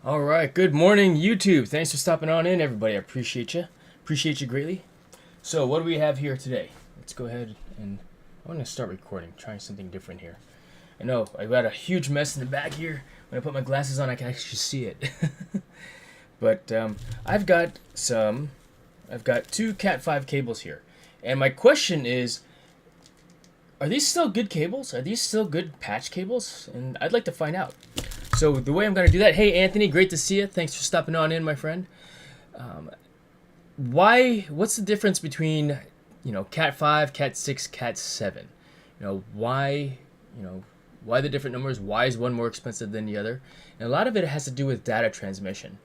All right, good morning, YouTube. Thanks for stopping on in, everybody. I appreciate you. Appreciate you greatly. So, what do we have here today? Let's go ahead and I'm going to start recording, trying something different here. I know I've got a huge mess in the back here. When I put my glasses on, I can actually see it. But I've got two Cat 5 cables here, and my question is, are these still good cables? Are these still good patch cables? And I'd like to find out. So the way I'm going to do that, hey Anthony, great to see you. Thanks for stopping on in, my friend. What's the difference between, Cat 5, Cat 6, Cat 7? Why the different numbers? Why is one more expensive than the other? And a lot of it has to do with data transmission.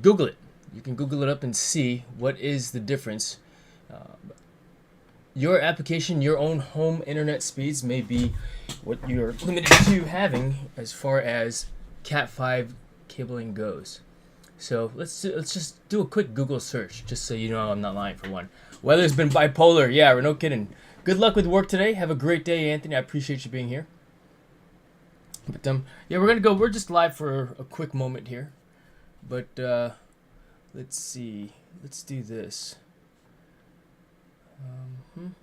Google it. You can Google it up and see what is the difference. Your application, your own home internet speeds may be what you're limited to having as far as Cat 5 cabling goes. So let's just do a quick Google search, just so you know I'm not lying for one. Weather's been bipolar. Yeah, we're no kidding. Good luck with work today. Have a great day, Anthony. I appreciate you being here. But yeah, we're gonna go. We're just live for a quick moment here. But let's see. Let's do this. I'm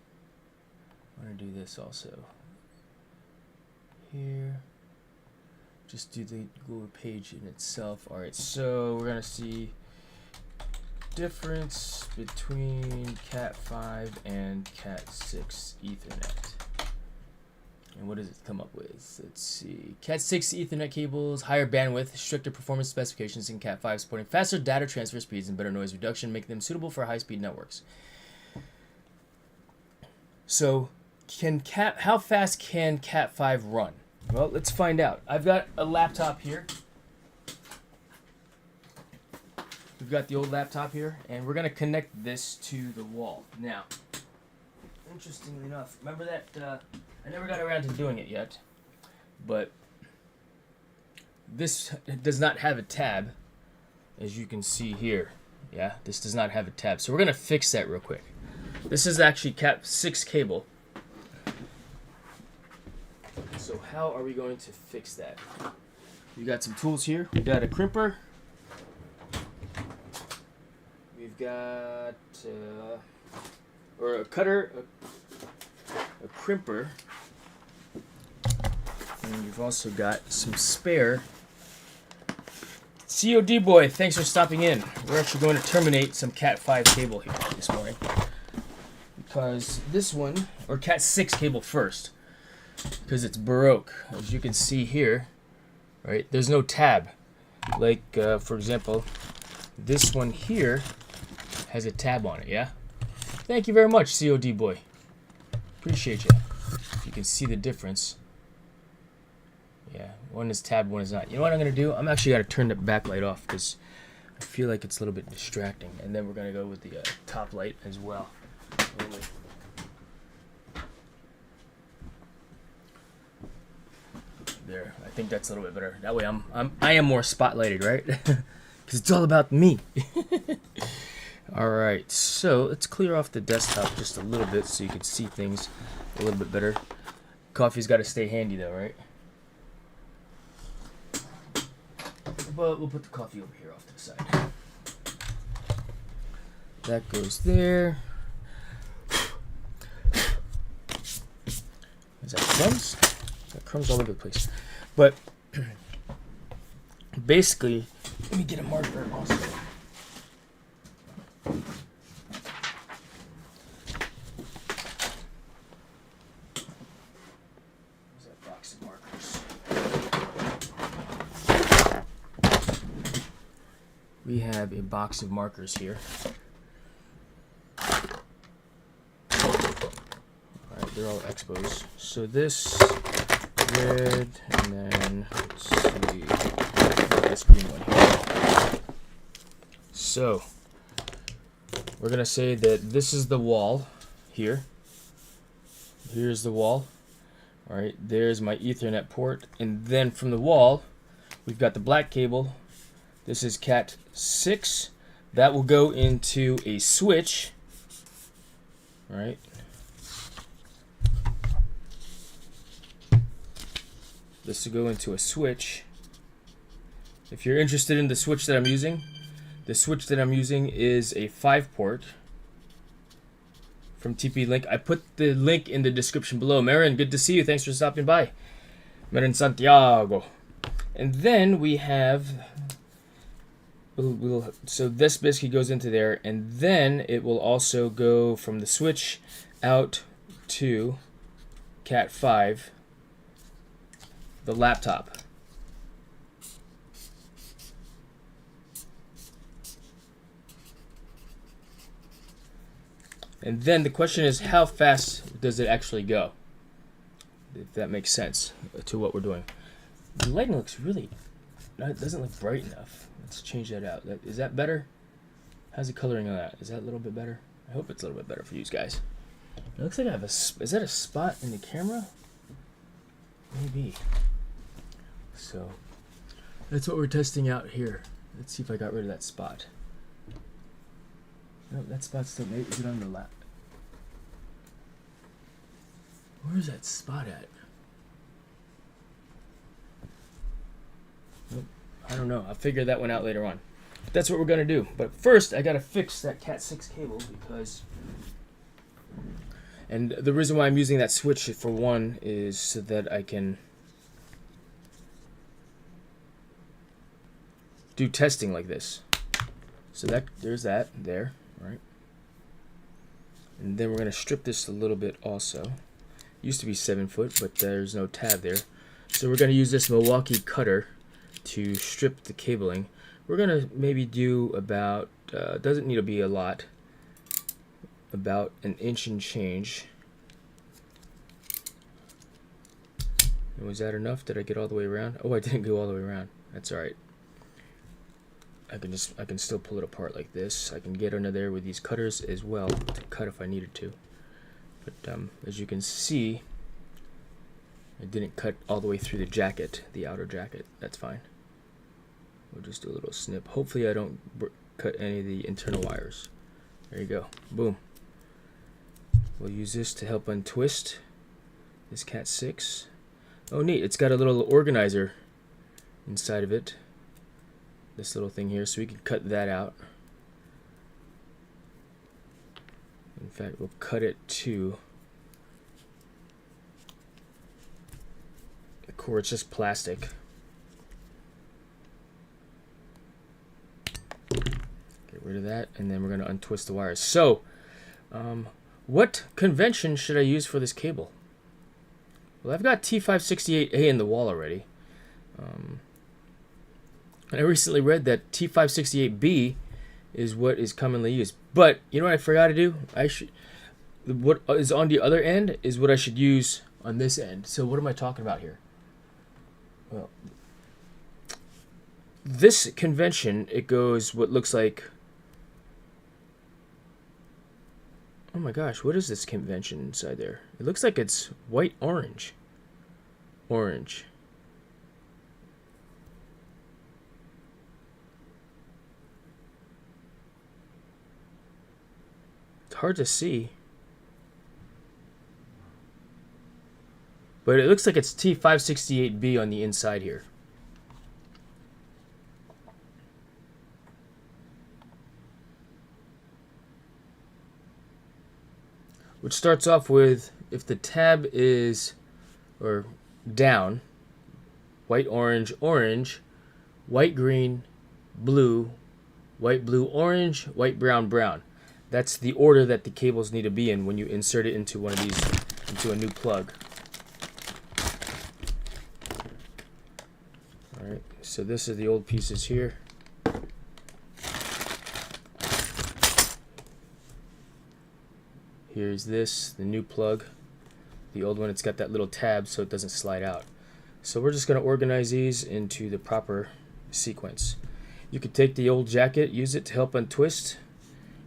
gonna do this also. Here. Just do the Google page in itself. Alright, so we're gonna see difference between Cat 5 and Cat 6 Ethernet. And what does it come up with? Let's see. Cat 6 Ethernet cables, higher bandwidth, stricter performance specifications than Cat 5, supporting faster data transfer speeds and better noise reduction, making them suitable for high-speed networks. So, how fast can Cat 5 run? Well, let's find out. I've got a laptop here. We've got the old laptop here, and we're going to connect this to the wall. Now, interestingly enough, remember that I never got around to doing it yet, but this does not have a tab, as you can see here. Yeah, this does not have a tab. So we're going to fix that real quick. This is actually Cat 6 cable. So how are we going to fix that? We got some tools here. We got a crimper. We've got or a cutter, a crimper, and we've also got some spare. COD boy, thanks for stopping in. We're actually going to terminate some Cat 5 cable here this morning, because this one, or Cat 6 cable first, because it's Baroque. As you can see here, right, there's no tab. Like, for example, this one here has a tab on it, yeah? Thank you very much, COD boy. Appreciate you. You can see the difference. Yeah, one is tabbed, one is not. You know what I'm going to do? I'm actually going to turn the backlight off, because I feel like it's a little bit distracting. And then we're going to go with the top light as well. There, I think that's a little bit better. That way I am more spotlighted, right? Because it's all about me. Alright, so let's clear off the desktop just a little bit so you can see things a little bit better. Coffee's got to stay handy though, right? But we'll put the coffee over here off to the side. That goes there. Is that crumbs? Got crumbs all over the place. But basically, let me get a marker also. Where's that box of markers? We have a box of markers here. Alright, they're all expos. So this red, and then let's see, this green one here. So we're gonna say that this is the wall here. Here's the wall. All right, there's my Ethernet port, and then from the wall, we've got the black cable. This is Cat 6. That will go into a switch. All right. This will go into a switch, If you're interested in the switch that I'm using, the switch that I'm using is a 5-port from TP-Link. I put the link in the description below. Marin, good to see you. Thanks for stopping by. Marin Santiago. And then we have... so this basically goes into there, and then it will also go from the switch out to Cat 5, the laptop. And then the question is, how fast does it actually go? If that makes sense to what we're doing. The lighting looks really, it doesn't look bright enough. Let's change that out. Is that better? How's the coloring on that? Is that a little bit better? I hope it's a little bit better for you guys. It looks like I have a, is that a spot in the camera? Maybe. So, that's what we're testing out here. Let's see if I got rid of that spot. No, that spot's still, maybe, is it on the lap? Where's that spot at? Nope, I don't know. I'll figure that one out later on. But that's what we're gonna do. But first, I gotta fix that Cat 6 cable because, and the reason why I'm using that switch for one is so that I can do testing like this. So that there's that there. Right, and then we're going to strip this a little bit also. Used to be 7 foot, but there's no tab there. So we're going to use this Milwaukee cutter to strip the cabling. We're going to maybe do about, doesn't need to be a lot, about 1 inch and change. And was that enough? Did I get all the way around? Oh, I didn't go all the way around. That's alright. I can still pull it apart like this. I can get under there with these cutters as well to cut if I needed to. But as you can see, I didn't cut all the way through the jacket, the outer jacket. That's fine. We'll just do a little snip. Hopefully I don't cut any of the internal wires. There you go. Boom. We'll use this to help untwist this Cat 6. Oh neat, it's got a little organizer inside of it. This little thing here, so we can cut that out. In fact, we'll cut it to the core. It's just plastic. Get rid of that, and then we're going to untwist the wires. So, what convention should I use for this cable? Well, I've got T568A in the wall already. And I recently read that T568B is what is commonly used. But you know what I forgot to do? What is on the other end is what I should use on this end. So what am I talking about here? Well, this convention, it goes what looks like, oh my gosh, what is this convention inside there? It looks like it's white orange. Orange. Hard to see, but it looks like it's T568B on the inside here. Which starts off with, if the tab is, or down, white, orange, orange, white, green, blue, white, blue, orange, white, brown, brown. That's the order that the cables need to be in when you insert it into one of these, into a new plug. Alright, so this is the old pieces here. Here's this, the new plug. The old one, it's got that little tab so it doesn't slide out. So we're just going to organize these into the proper sequence. You could take the old jacket, use it to help untwist,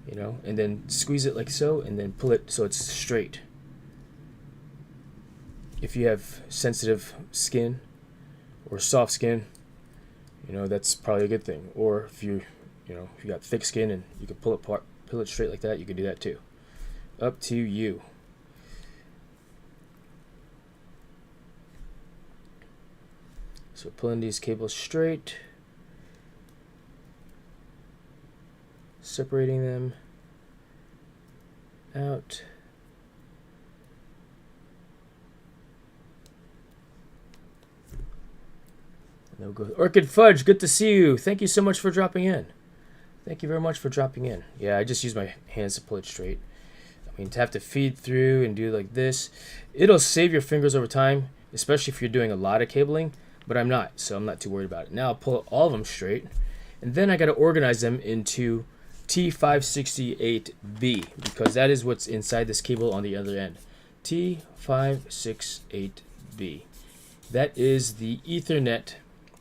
you know, and then squeeze it like so, and then pull it so it's straight. If you have sensitive skin or soft skin, you know, that's probably a good thing. Or if you got thick skin and you can pull it straight like that, you can do that too. Up to you. So pulling these cables straight. separating them out. No go. Orchid Fudge, good to see you. Thank you so much for dropping in. Thank you very much for dropping in. Yeah, I just use my hands to pull it straight. I mean, to have to feed through and do like this, it'll save your fingers over time, especially if you're doing a lot of cabling, but I'm not, so I'm not too worried about it. Now I'll pull all of them straight, and then I got to organize them into T568B, because that is what's inside this cable on the other end. T568B. That is the Ethernet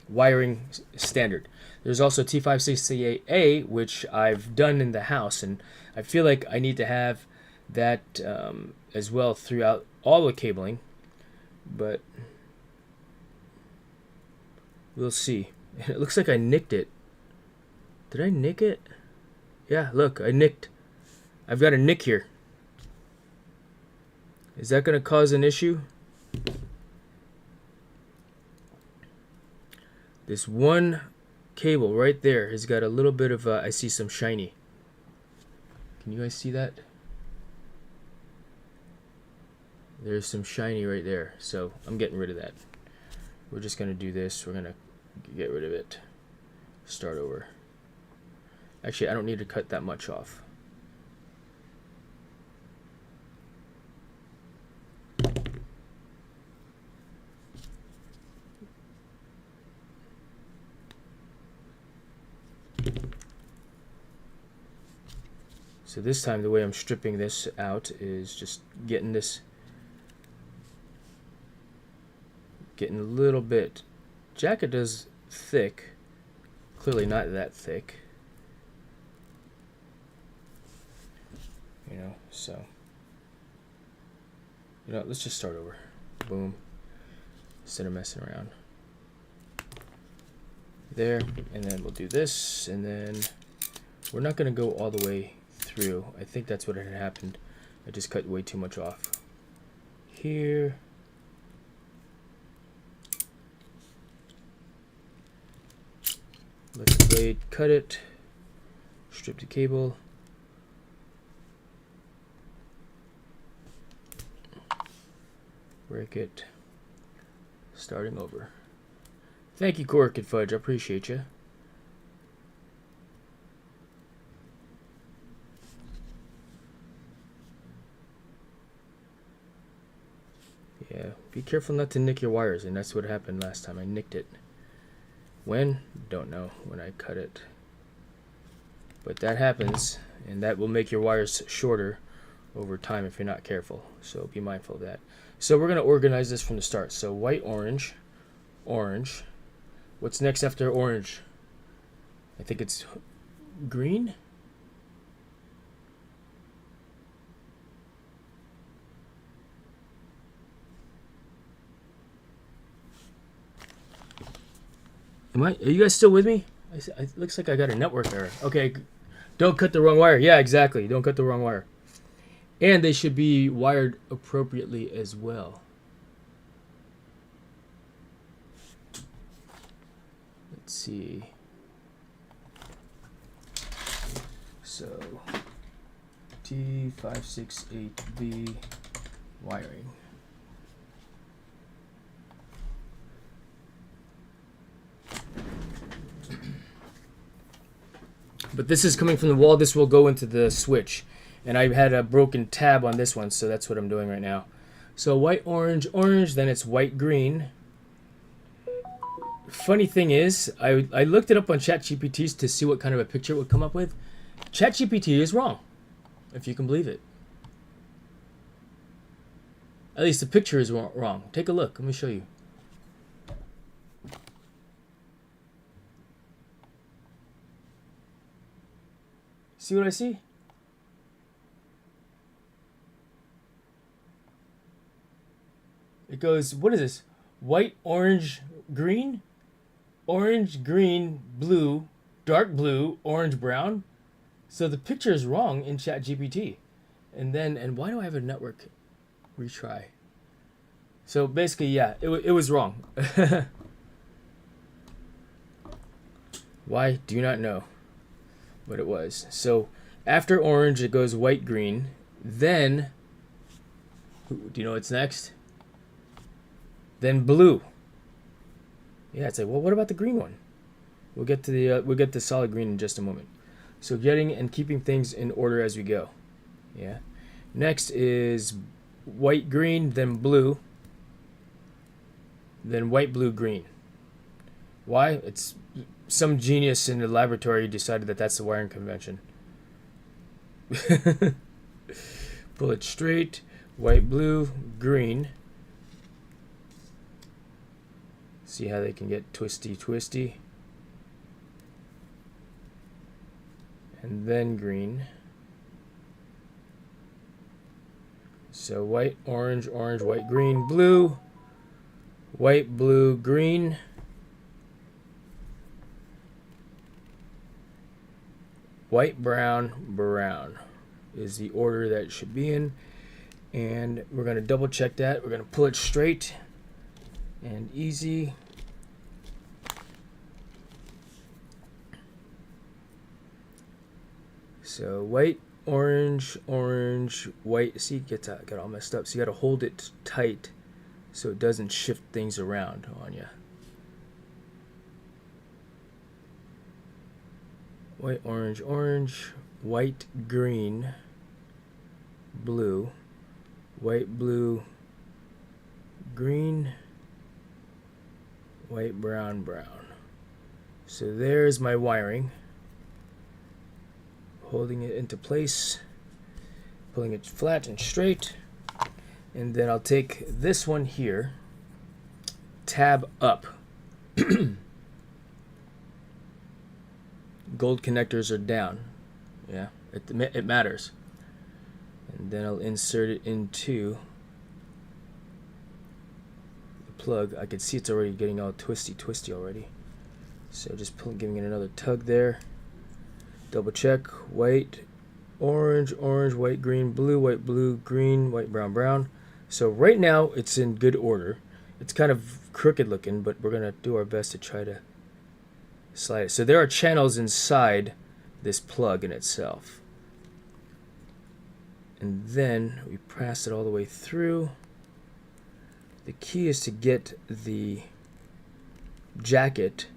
wiring standard. There's also T568A, which I've done in the house, and I feel like I need to have that as well throughout all the cabling, but we'll see. It looks like I nicked it. Did I nick it? Yeah, look, I nicked. I've got a nick here. Is that going to cause an issue? This one cable right there has got a little bit of, I see some shiny. Can you guys see that? There's some shiny right there, so I'm getting rid of that. We're just going to do this. We're going to get rid of it. Start over. Actually, I don't need to cut that much off. So this time the way I'm stripping this out is just getting this, getting a little bit. Jacket does thick, clearly not that thick. You know, so, you know, let's just start over. Boom. Instead of messing around. There, and then we'll do this, and then we're not going to go all the way through. I think that's what had happened. I just cut way too much off. Here. Let the blade cut it. Strip the cable. Break it. Starting over. Thank you, Orchid Fudge. I appreciate you. Yeah, be careful not to nick your wires, and that's what happened last time. I nicked it. When? Don't know. When I cut it. But that happens, and that will make your wires shorter over time if you're not careful. So be mindful of that. So we're going to organize this from the start. So white, orange, orange. What's next after orange? I think it's green. Are you guys still with me? It looks like I got a network error. Okay, don't cut the wrong wire. Yeah, exactly. Don't cut the wrong wire. And they should be wired appropriately as well. Let's see. So, T568B wiring. But this is coming from the wall. This will go into the switch. And I had a broken tab on this one, so that's what I'm doing right now. So white, orange, orange, then it's white, green. Funny thing is, I looked it up on ChatGPT to see what kind of a picture it would come up with. ChatGPT is wrong, if you can believe it. At least the picture is wrong. Take a look. Let me show you. See what I see? It goes, what is this? White, orange, green? Orange, green, blue, dark blue, orange, brown. So the picture is wrong in ChatGPT. And why do I have a network retry? So basically, yeah, it was wrong. Why? Do not know. but it was. So after orange, it goes white, green. Then, do you know what's next? Then blue. Yeah, it's like, well, what about the green one? We'll get to solid green in just a moment. So getting and keeping things in order as we go. Yeah. Next is white, green, then blue, then white, blue, green. Why? It's some genius in the laboratory decided that that's the wiring convention. Pull it straight, white, blue, green. See how they can get twisty. And then green. So white, orange, orange, white, green, blue, white, blue, green, white, brown, brown is the order that it should be in. And we're going to double check that. We're going to pull it straight and easy. So white, orange, orange, white. See, it got all messed up. So you got to hold it tight so it doesn't shift things around on you. White, orange, orange, white, green, blue, white, blue, green, white, brown, brown. So there's my wiring. Holding it into place, pulling it flat and straight, and then I'll take this one here, tab up. Gold connectors are down. Yeah, it matters. And then I'll insert it into the plug. I can see it's already getting all twisty already. So just giving it another tug there. Double check, white, orange, orange, white, green, blue, green, white, brown, brown. So right now it's in good order. It's kind of crooked looking, but we're gonna do our best to try to slide it. So there are channels inside this plug in itself. And then we pass it all the way through. The key is to get the jacket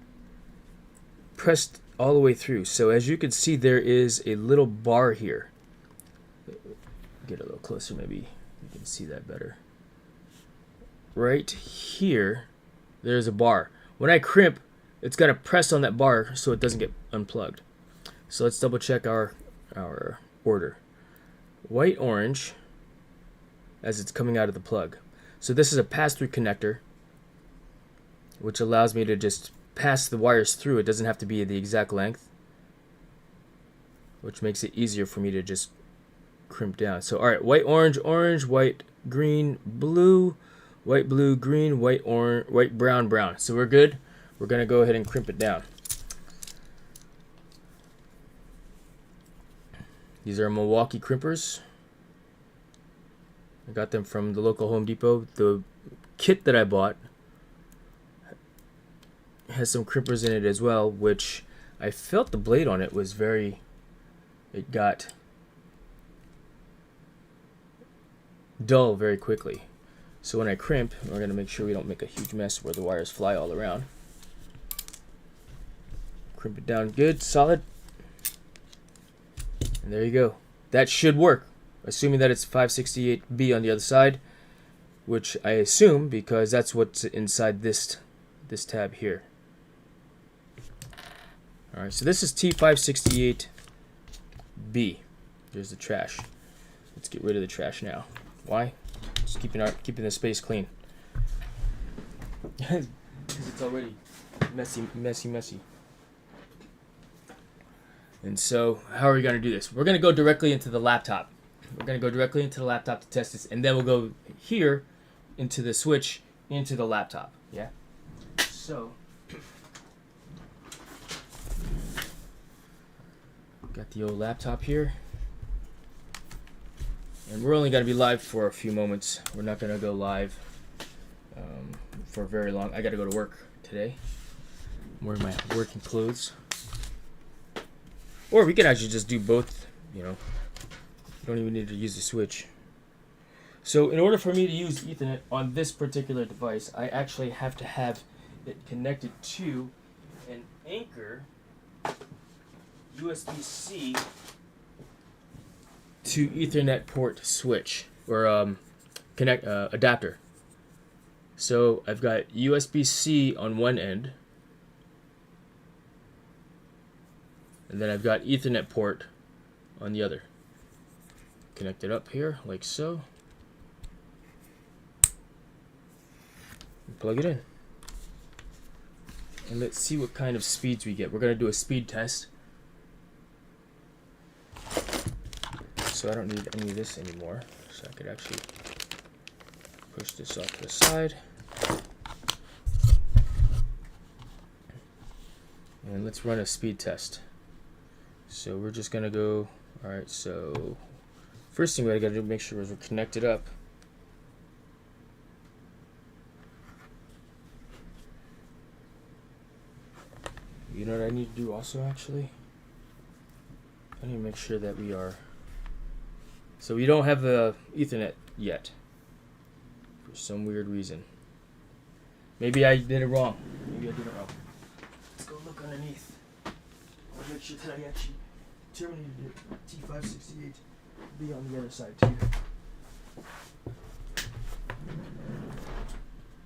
pressed all the way through. So as you can see, there is a little bar here. Get a little closer, maybe you can see that better. Right here, there's a bar. When I crimp, it's got to press on that bar so it doesn't get unplugged. So let's double check our order. White, orange, as it's coming out of the plug. So this is a pass-through connector, which allows me to just pass the wires through. It doesn't have to be the exact length, which makes it easier for me to just crimp down. So all right, white, orange, orange, white, green, blue, white, blue, green, white, orange, white, brown, brown. So we're good. We're gonna go ahead and crimp it down. These are Milwaukee crimpers. I got them from the local Home Depot. The kit that I bought has some crimpers in it as well, which I felt the blade on it was it got dull very quickly. So when I crimp, we're going to make sure we don't make a huge mess where the wires fly all around. Crimp it down good, solid. And there you go. That should work, assuming that it's 568B on the other side, which I assume because that's what's inside this tab here. Alright, so this is T568B. There's the trash. Let's get rid of the trash now. Why? Just keeping the space clean. Because it's already messy. And so, how are we going to do this? We're going to go directly into the laptop. We're going to go directly into the laptop to test this, and then we'll go here into the switch into the laptop. Yeah? So, got the old laptop here. And we're only going to be live for a few moments. We're not going to go live for very long. I got to go to work today. I'm wearing my working clothes. Or we could actually just do both, you know. You don't even need to use the switch. So in order for me to use Ethernet on this particular device, I actually have to have it connected to an Anchor USB-C to Ethernet port switch or adapter. So I've got USB-C on one end, and then I've got Ethernet port on the other. Connect it up here like so. And plug it in. And let's see what kind of speeds we get. We're going to do a speed test. So I don't need any of this anymore. So I could actually push this off to the side. And let's run a speed test. So we're just going to go, alright, so first thing we got to do, make sure is we're connected up. You know what I need to do also, actually? I need to make sure that we are... So we don't have the Ethernet yet. For some weird reason. Maybe I did it wrong. Maybe I did it wrong. Let's go look underneath. I want to make sure that I actually terminated it. T568 be on the other side too.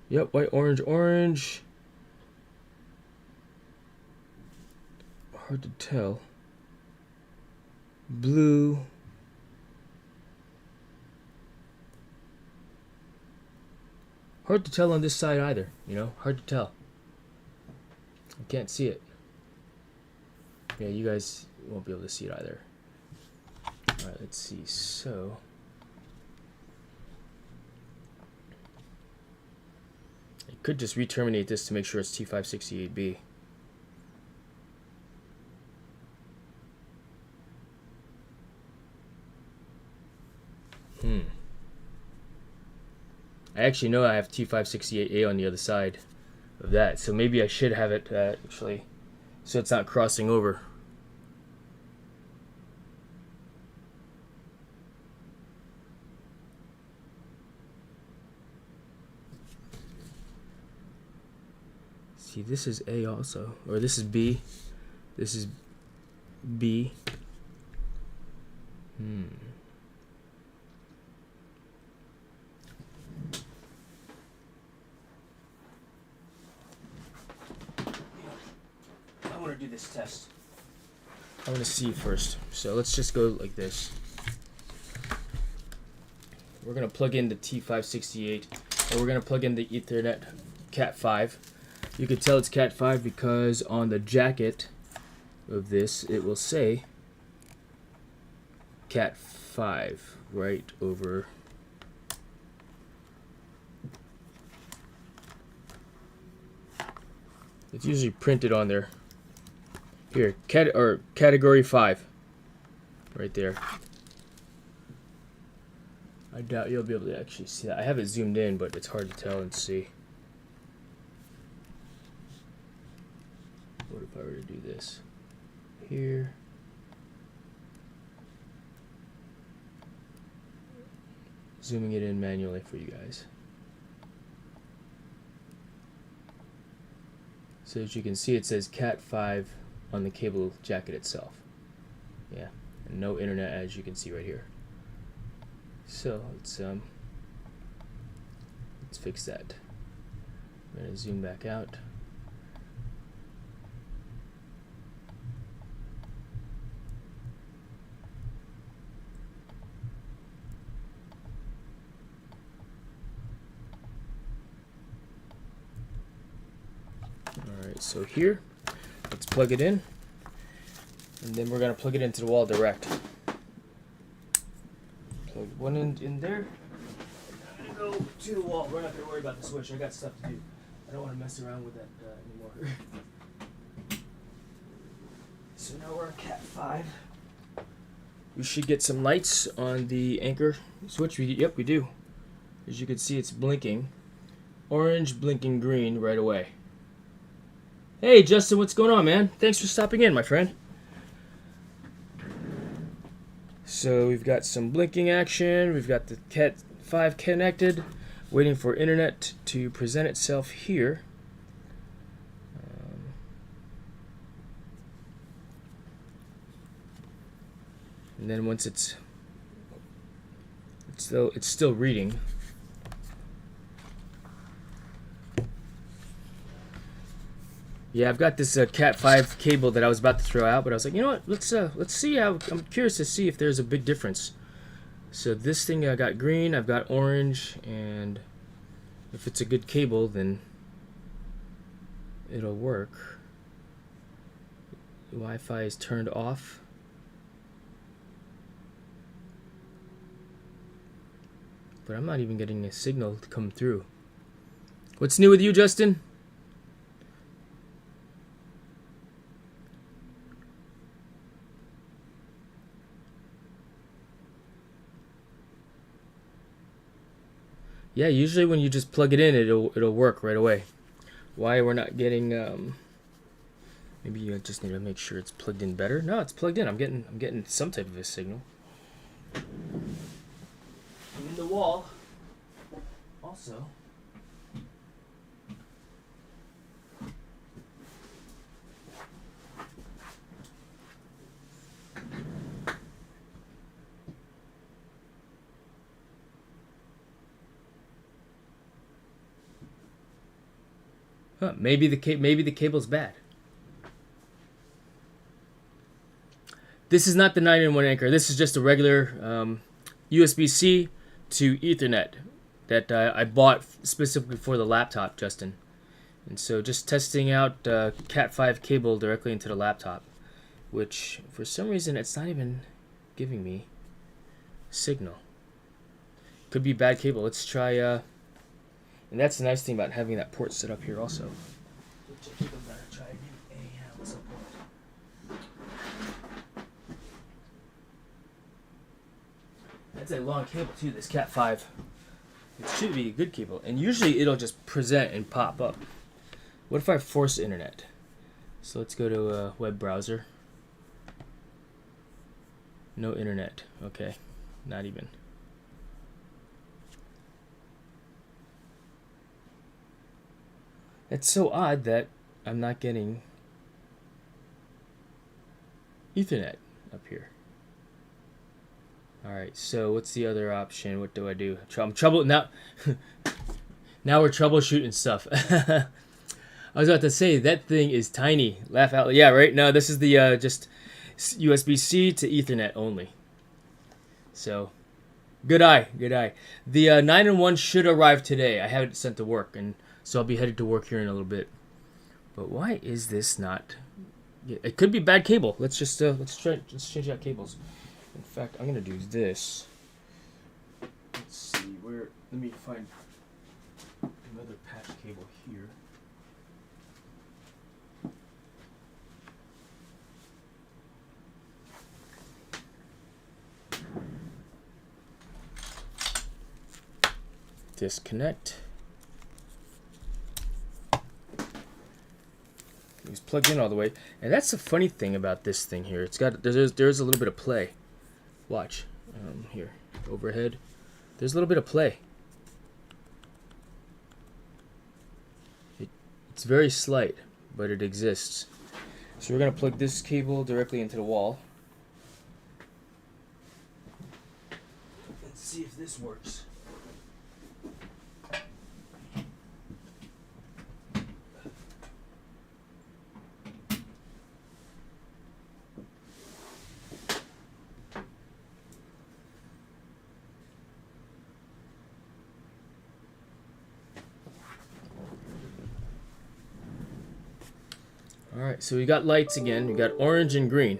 Yep, white, orange, orange. Hard to tell. Blue. Hard to tell on this side either, you know? Hard to tell. I can't see it. Yeah, you guys won't be able to see it either. Alright, let's see. So I could just re-terminate this to make sure it's T568B. I actually know I have T568A on the other side of that, so maybe I should have it actually, so it's not crossing over. See, this is A also, or this is B. This is B. I want to do this test. I want to see first. So let's just go like this. We're going to plug in the T568, and we're going to plug in the Ethernet Cat 5. You can tell it's Cat 5 because on the jacket of this, it will say Cat 5 right over. It's usually printed on there. Here, category 5, right there. I doubt you'll be able to actually see that. I have it zoomed in, but it's hard to tell and see. What if I were to do this? Here. Zooming it in manually for you guys. So as you can see, it says Cat 5 on the cable jacket itself. Yeah, and no internet, as you can see right here. So let's fix that. I'm gonna zoom back out. Alright, so here, let's plug it in, and then we're going to plug it into the wall direct. Plug one end in there. I'm going to go to the wall. We're not going to worry about the switch. I got stuff to do. I don't want to mess around with that anymore. So now we're on Cat 5. We should get some lights on the Anchor switch. Yep, we do. As you can see, it's blinking. Orange, blinking green right away. Hey, Justin, what's going on, man? Thanks for stopping in, my friend. So we've got some blinking action. We've got the Cat 5 connected, waiting for internet to present itself here. And then once it's still reading. Yeah, I've got this Cat 5 cable that I was about to throw out, but I was like, you know what? Let's see how. I'm curious to see if there's a big difference. So this thing I got green, I've got orange, and if it's a good cable, then it'll work. Wi-Fi is turned off. But I'm not even getting a signal to come through. What's new with you, Justin? Yeah, usually when you just plug it in, it'll work right away. Why we're not getting? Maybe you just need to make sure it's plugged in better. No, it's plugged in. I'm getting some type of a signal. In the wall. Also. Huh, maybe the cable's bad. This is not the 9-in-1 anchor. This is just a regular USB-C to Ethernet that I bought specifically for the laptop, Justin. And so just testing out Cat 5 cable directly into the laptop, which for some reason it's not even giving me a signal. Could be bad cable. Let's try. And that's the nice thing about having that port set up here also. That's a long cable too, this Cat 5. It should be a good cable. And usually it'll just present and pop up. What if I force internet? So let's go to a web browser. No internet. Okay. Not even. It's so odd that I'm not getting Ethernet up here. Alright, so what's the other option? What do I do? I'm trouble now. Now we're troubleshooting stuff. I was about to say that thing is tiny. Laugh out. Yeah, right. No, this is the just USB-C to Ethernet only. So, good eye, good eye. The 9-in-1 should arrive today. I have it sent to work, and so I'll be headed to work here in a little bit. But why is this not? It could be bad cable. Let's just let's change out cables. In fact, I'm gonna do this. Let's see where. Let me find another patch cable here. Disconnect. It's plugged in all the way, and that's the funny thing about this thing here. It's got there's a little bit of play. Watch here, overhead. There's a little bit of play. It's very slight, but it exists. So we're gonna plug this cable directly into the wall. Let's see if this works. Alright, so we got lights again. We got orange and green.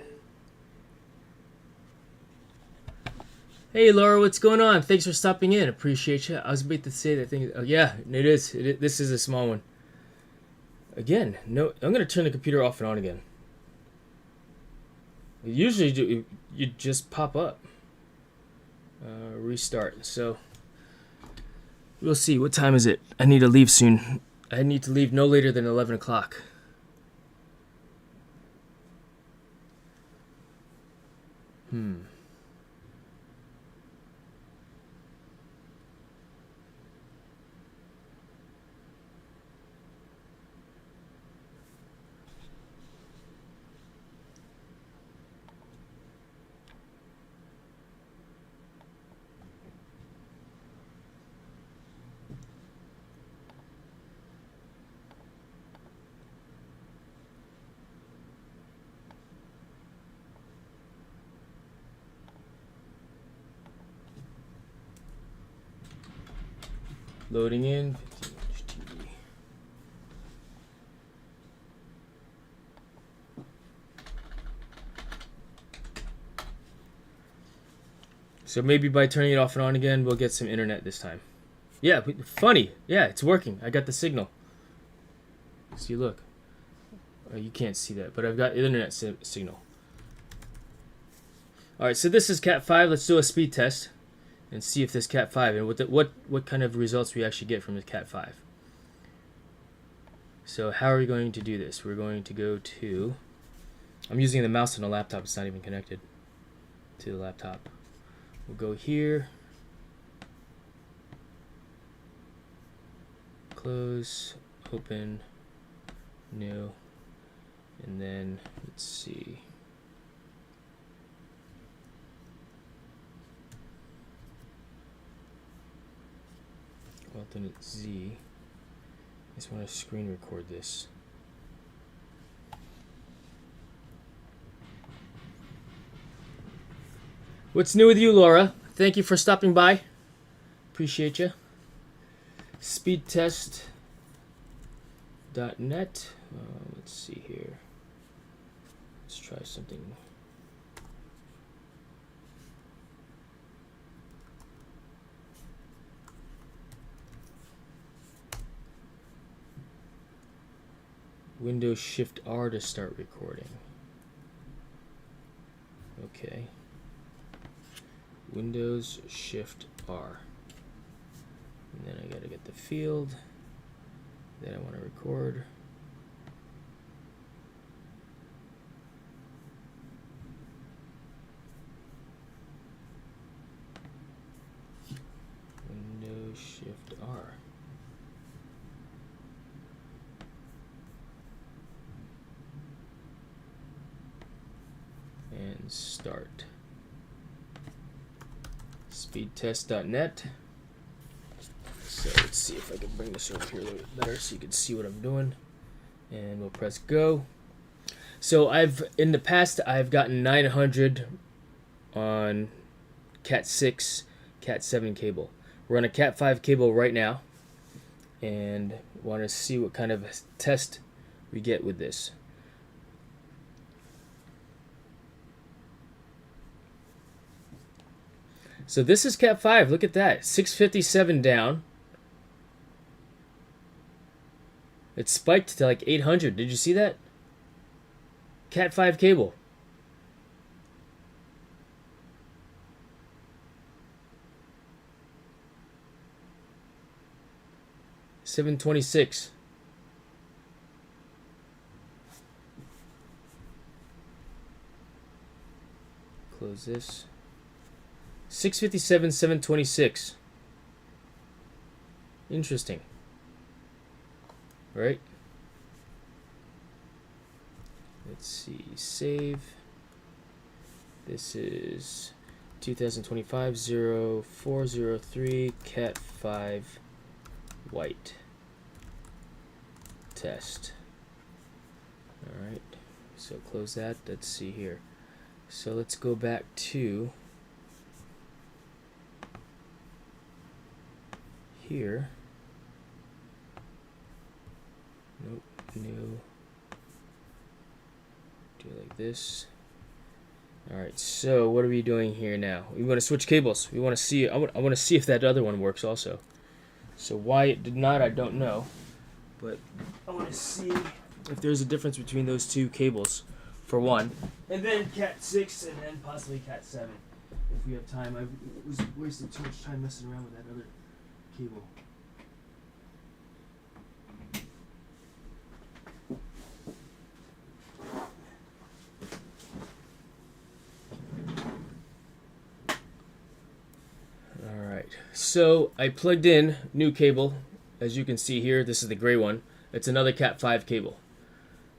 Hey Laura, what's going on? Thanks for stopping in. Appreciate you. I was about to say that thing. Oh, yeah, it is. This is a small one. Again, no. I'm gonna turn the computer off and on again. Usually, you just pop up. Restart. So we'll see. What time is it? I need to leave soon. I need to leave no later than 11 o'clock. Loading in. 15-inch TV. So maybe by turning it off and on again, we'll get some internet this time. Yeah, funny. Yeah, it's working. I got the signal. See, look. You can't see that, but I've got internet signal. All right, so this is Cat 5. Let's do a speed test and see if this Cat 5 and what kind of results we actually get from the Cat 5. So how are we going to do this? We're going to go to... I'm using the mouse on a laptop. It's not even connected to the laptop. We'll go here. Close, open, new, and then let's see. Alternate Z. I just want to screen record this. What's new with you, Laura? Thank you for stopping by. Appreciate you. Speedtest.net. Let's see here. Let's try something. Windows Shift R to start recording. Okay. Windows Shift R. And then I gotta get the field that I want to record. Windows Shift R. And start. Speedtest.net. So let's see if I can bring this over here a little bit better so you can see what I'm doing. And we'll press go. So in the past I've gotten 900 on Cat 6, Cat 7 cable. We're on a Cat 5 cable right now and want to see what kind of test we get with this. So this is Cat 5. Look at that. 657 down. It spiked to like 800. Did you see that? Cat 5 cable. $726. Close this. 657, 726. Interesting. Right? Let's see. Save. This is 2025 0403 Cat 5 white test. Alright. So close that. Let's see here. So let's go back to here. Nope, new. Do it like this. Alright, so what are we doing here now? We want to switch cables. We want to see, I want to see if that other one works also. So why it did not, I don't know. But I want to see if there's a difference between those two cables, for one. And then Cat 6 and then possibly Cat 7. If we have time. I was wasting too much time messing around with that other cable. Alright, so I plugged in new cable. As you can see here, this is the gray one. It's another Cat 5 cable.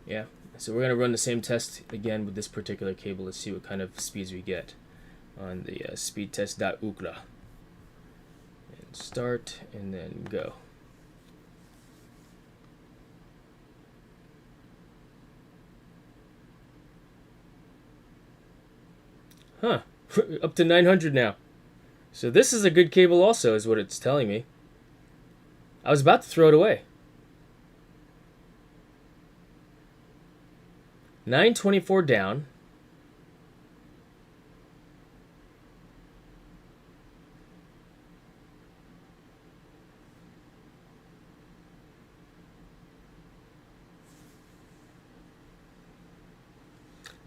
Yeah, so we're going to run the same test again with this particular cable. Let's see what kind of speeds we get on the speedtest.ukla. And start and then go. Huh, up to 900 now. So this is a good cable also, is what it's telling me. I was about to throw it away. 924 down.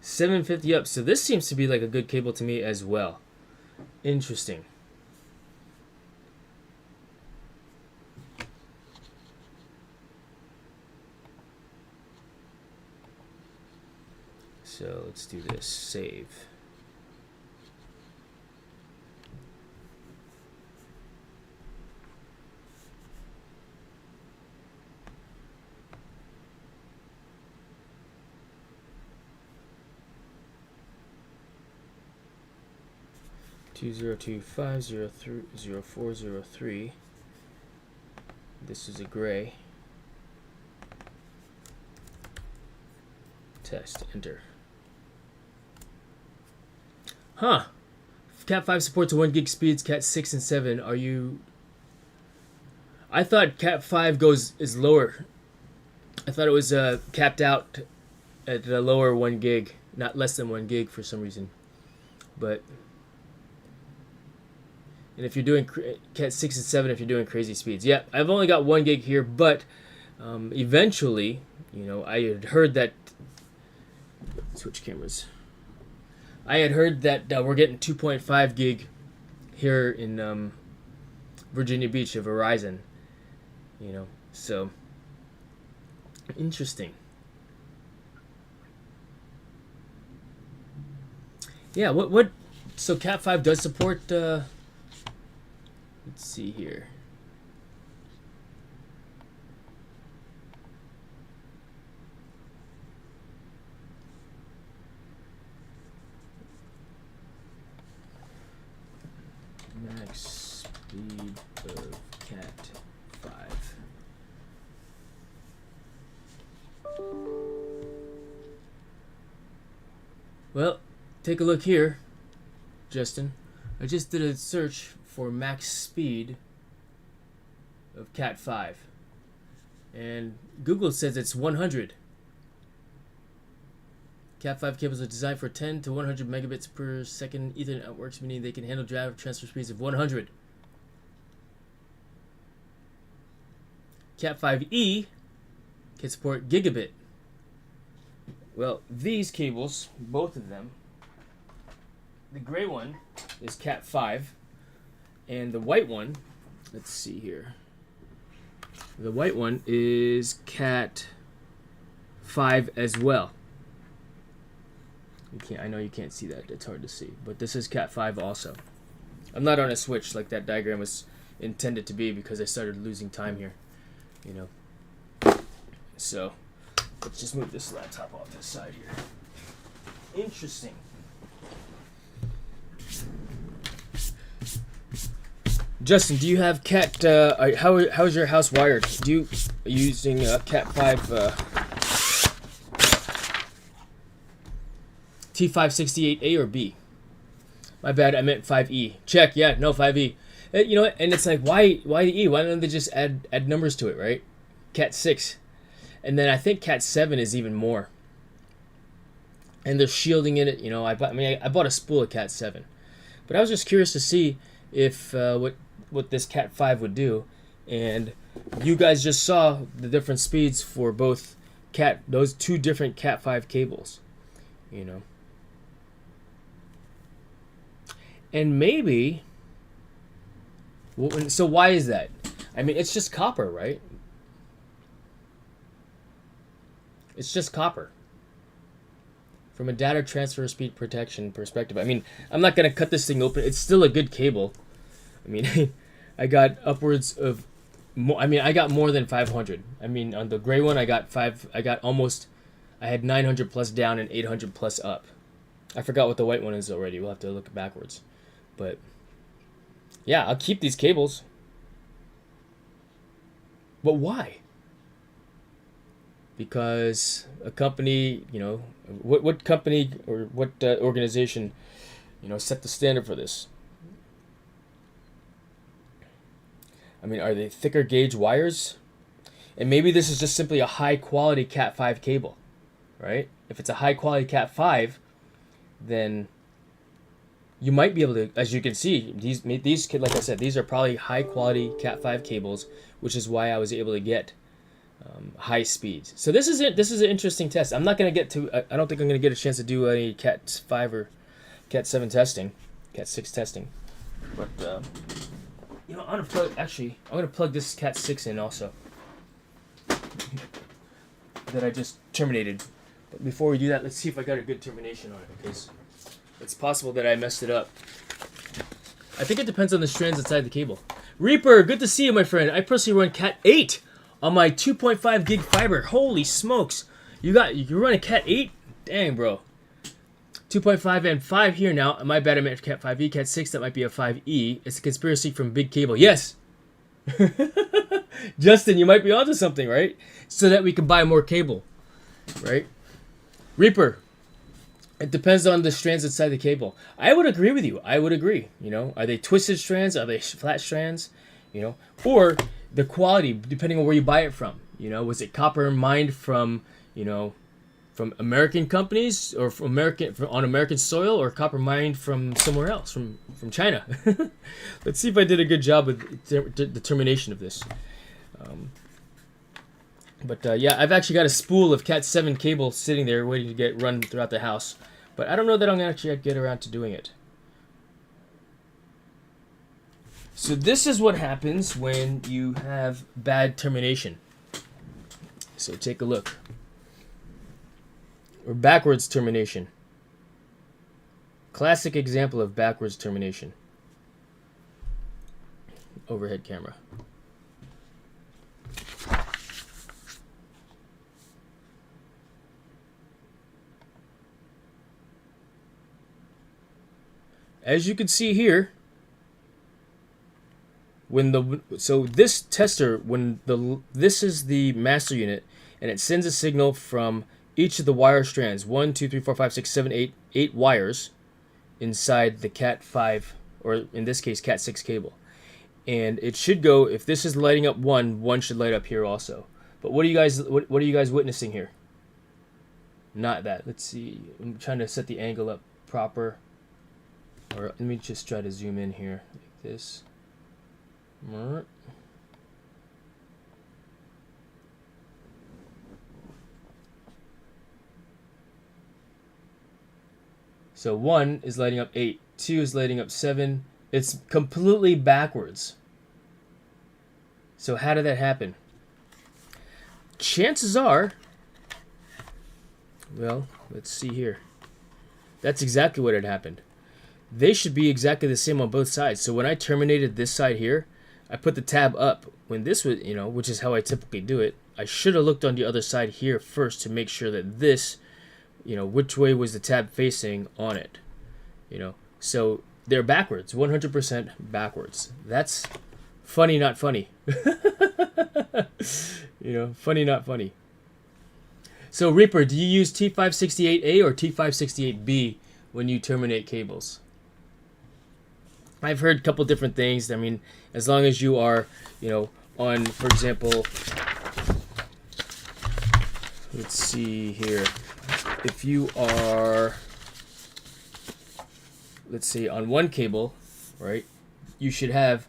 $750 up. So this seems to be like a good cable to me as well. Interesting. So let's do this. Save. Two zero two five zero three 0403. This is a gray. Test. Enter. Huh. Cat 5 supports 1 gig speeds. Cat 6 and 7. Are you? I thought Cat 5 is lower. I thought it was capped out at a lower 1 gig, not less than 1 gig for some reason. But and if you're doing Cat 6 and 7, if you're doing crazy speeds, yeah, I've only got 1 gig here. But eventually, you know, I had heard that. Switch cameras. I had heard that we're getting 2.5 gig here in Virginia Beach of Ryzen. You know, so interesting. Yeah, what? So Cat 5 does support. Let's see here. Max speed of Cat 5. Well, take a look here, Justin. I just did a search for max speed of Cat 5, and Google says it's 100. Cat 5 cables are designed for 10 to 100 megabits per second Ethernet networks, meaning they can handle data transfer speeds of 100. Cat 5e can support gigabit. Well, these cables, both of them, the gray one is Cat 5, and the white one, let's see here. The white one is Cat 5 as well. I know you can't see that, it's hard to see, but this is Cat 5 also. I'm not on a switch like that diagram was intended to be because I started losing time here, you know. So let's just move this laptop off this side here. Interesting. Justin, do you have Cat? How's your house wired? Are you using Cat 5? T568A or B? My bad, I meant 5E. Check, yeah, no, 5E. You know what? And it's like, why the E? Why don't they just add numbers to it, right? Cat 6. And then I think Cat 7 is even more. And they're shielding in it, you know. I bought a spool of Cat 7. But I was just curious to see if what this Cat 5 would do. And you guys just saw the different speeds for both those two different Cat 5 cables, you know. And maybe, so why is that? I mean, it's just copper, right? It's just copper. From a data transfer speed protection perspective. I mean, I'm not going to cut this thing open. It's still a good cable. I mean, I got upwards of, I got more than 500. I mean, on the gray one, I had 900 plus down and 800 plus up. I forgot what the white one is already. We'll have to look backwards. But yeah, I'll keep these cables. But why? Because a company, you know, what company or what organization, you know, set the standard for this? I mean, are they thicker gauge wires? And maybe this is just simply a high quality Cat 5 cable, right? If it's a high quality Cat 5, then you might be able to, as you can see, these like I said, these are probably high quality Cat 5 cables, which is why I was able to get high speeds. So this is it. This is an interesting test. I'm not going to get to, I don't think I'm going to get a chance to do any Cat 5 or Cat 7 testing, Cat 6 testing. But, you know, I'm going to plug, actually, I'm going to plug this Cat 6 in also that I just terminated. But before we do that, let's see if I got a good termination on it, because it's possible that I messed it up. I think it depends on the strands inside the cable. Reaper, good to see you, my friend. I personally run Cat 8 on my 2.5 gig fiber. Holy smokes. You run a Cat 8? Dang, bro. 2.5 and 5 here now. My bad, I meant Cat 5e. Cat 6, that might be a 5e. It's a conspiracy from Big Cable. Yes! Justin, you might be onto something, right? So that we can buy more cable, right? Reaper, it depends on the strands inside the cable. I would agree with you. I would agree. You know, are they twisted strands? Are they flat strands? You know, or the quality, depending on where you buy it from. You know, was it copper mined from, you know, from American companies, or from on American soil, or copper mined from somewhere else, from China? Let's see if I did a good job with the termination of this. Yeah, I've actually got a spool of Cat 7 cable sitting there waiting to get run throughout the house. But I don't know that I'm going to actually get around to doing it. So this is what happens when you have bad termination. So take a look. Or backwards termination. Classic example of backwards termination. Overhead camera. As you can see here, so this tester, this is the master unit, and it sends a signal from each of the wire strands, 1, 2, 3, 4, 5, 6, 7, 8 wires inside the Cat 5, or in this case Cat 6 cable. And it should go, if this is lighting up one should light up here also. But what are you guys witnessing here? Not that. Let's see. I'm trying to set the angle up proper. Or let me just try to zoom in here like this. So 1 is lighting up 8, 2 is lighting up 7. It's completely backwards. So how did that happen? Chances are, well, let's see here. That's exactly what had happened. They should be exactly the same on both sides. So when I terminated this side here, I put the tab up. When this was, you know, which is how I typically do it, I should have looked on the other side here first to make sure that this, you know, which way was the tab facing on it. You know, so they're backwards, 100% backwards. That's funny, not funny. You know, funny, not funny. So Reaper, do you use T568A or T568B when you terminate cables? I've heard a couple different things. I mean, as long as you are, you know, on, for example, let's see here. If you are, let's say, on one cable, right, you should have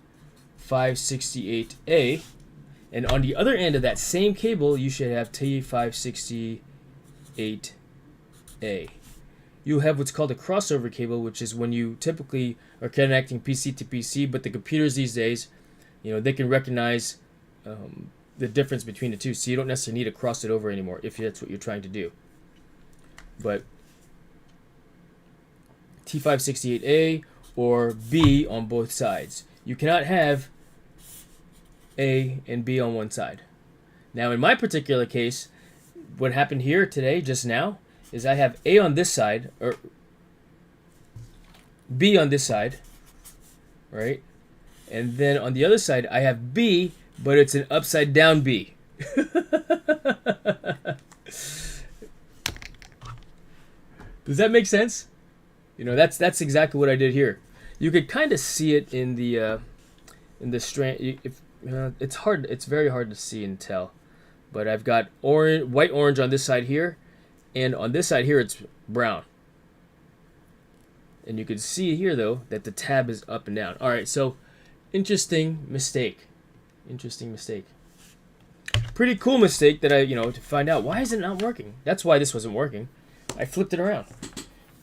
568A, and on the other end of that same cable, you should have T568A. You have what's called a crossover cable, which is when you typically are connecting PC to PC, but the computers these days, you know, they can recognize the difference between the two, so you don't necessarily need to cross it over anymore if that's what you're trying to do. But T568A or B on both sides. You cannot have A and B on one side. Now, in my particular case, what happened here today, just now, is I have A on this side, or B on this side, right? And then on the other side, I have B, but it's an upside down B. Does that make sense? You know, that's exactly what I did here. You could kind of see it in the strand. If It's hard. It's very hard to see and tell. But I've got orange, white orange on this side here, and on this side here it's brown. And you can see here though that the tab is up and down. All right, so interesting mistake. Interesting mistake. Pretty cool mistake that to find out why is it not working. That's why this wasn't working. I flipped it around.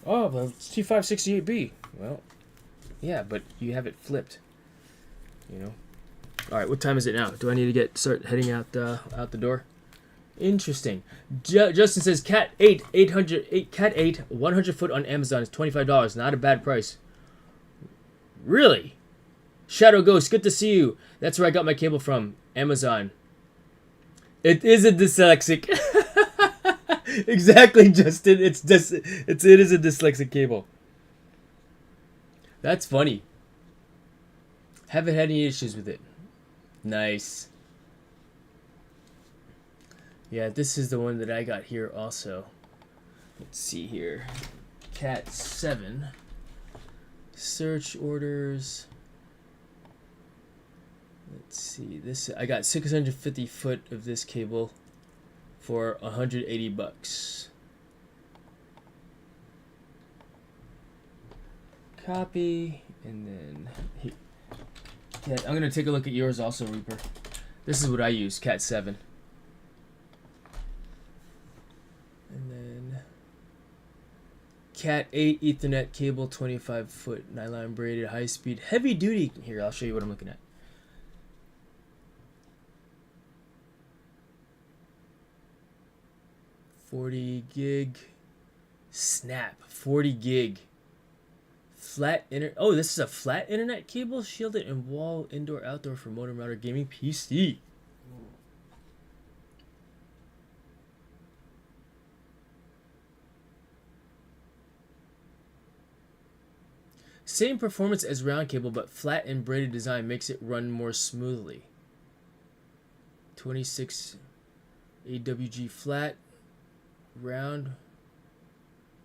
Oh, well, it's T568B. Well, yeah, but you have it flipped. All right, what time is it now? Do I need to start heading out the door? Interesting. Justin says Cat 8 100 foot on Amazon is $25. Not a bad price. Really? Shadow Ghost, good to see you. That's where I got my cable from. Amazon. It is a dyslexic. Exactly, Justin. It is a dyslexic cable. That's funny. Haven't had any issues with it. Nice. Yeah, this is the one that I got here also. Let's see here. Cat 7. Search orders. Let's see. This I got 650 foot of this cable for $180. Copy, and then yeah, I'm gonna take a look at yours also, Reaper. This is what I use, Cat 7. And then Cat 8 Ethernet cable, 25 foot nylon braided, high speed, heavy duty. Here, I'll show you what I'm looking at. $40 gig. Snap. 40 gig. Flat internet. Oh, this is a flat internet cable, shielded and wall, indoor, outdoor for modem router gaming PC. Same performance as round cable, but flat and braided design makes it run more smoothly. 26 AWG flat, round.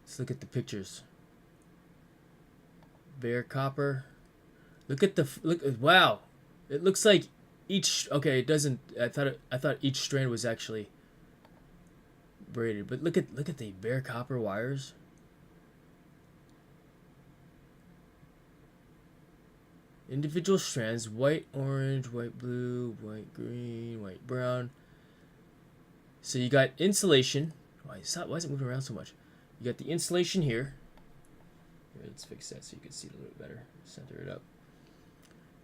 Let's look at the pictures. Bare copper. Look at the wow. It looks like each. Okay, it doesn't. I thought each strand was actually braided, but look at the bare copper wires. Individual strands: white, orange, white, blue, white, green, white, brown. So you got insulation. Why is it moving around so much? You got the insulation here. Let's fix that so you can see it a little bit better. Center it up.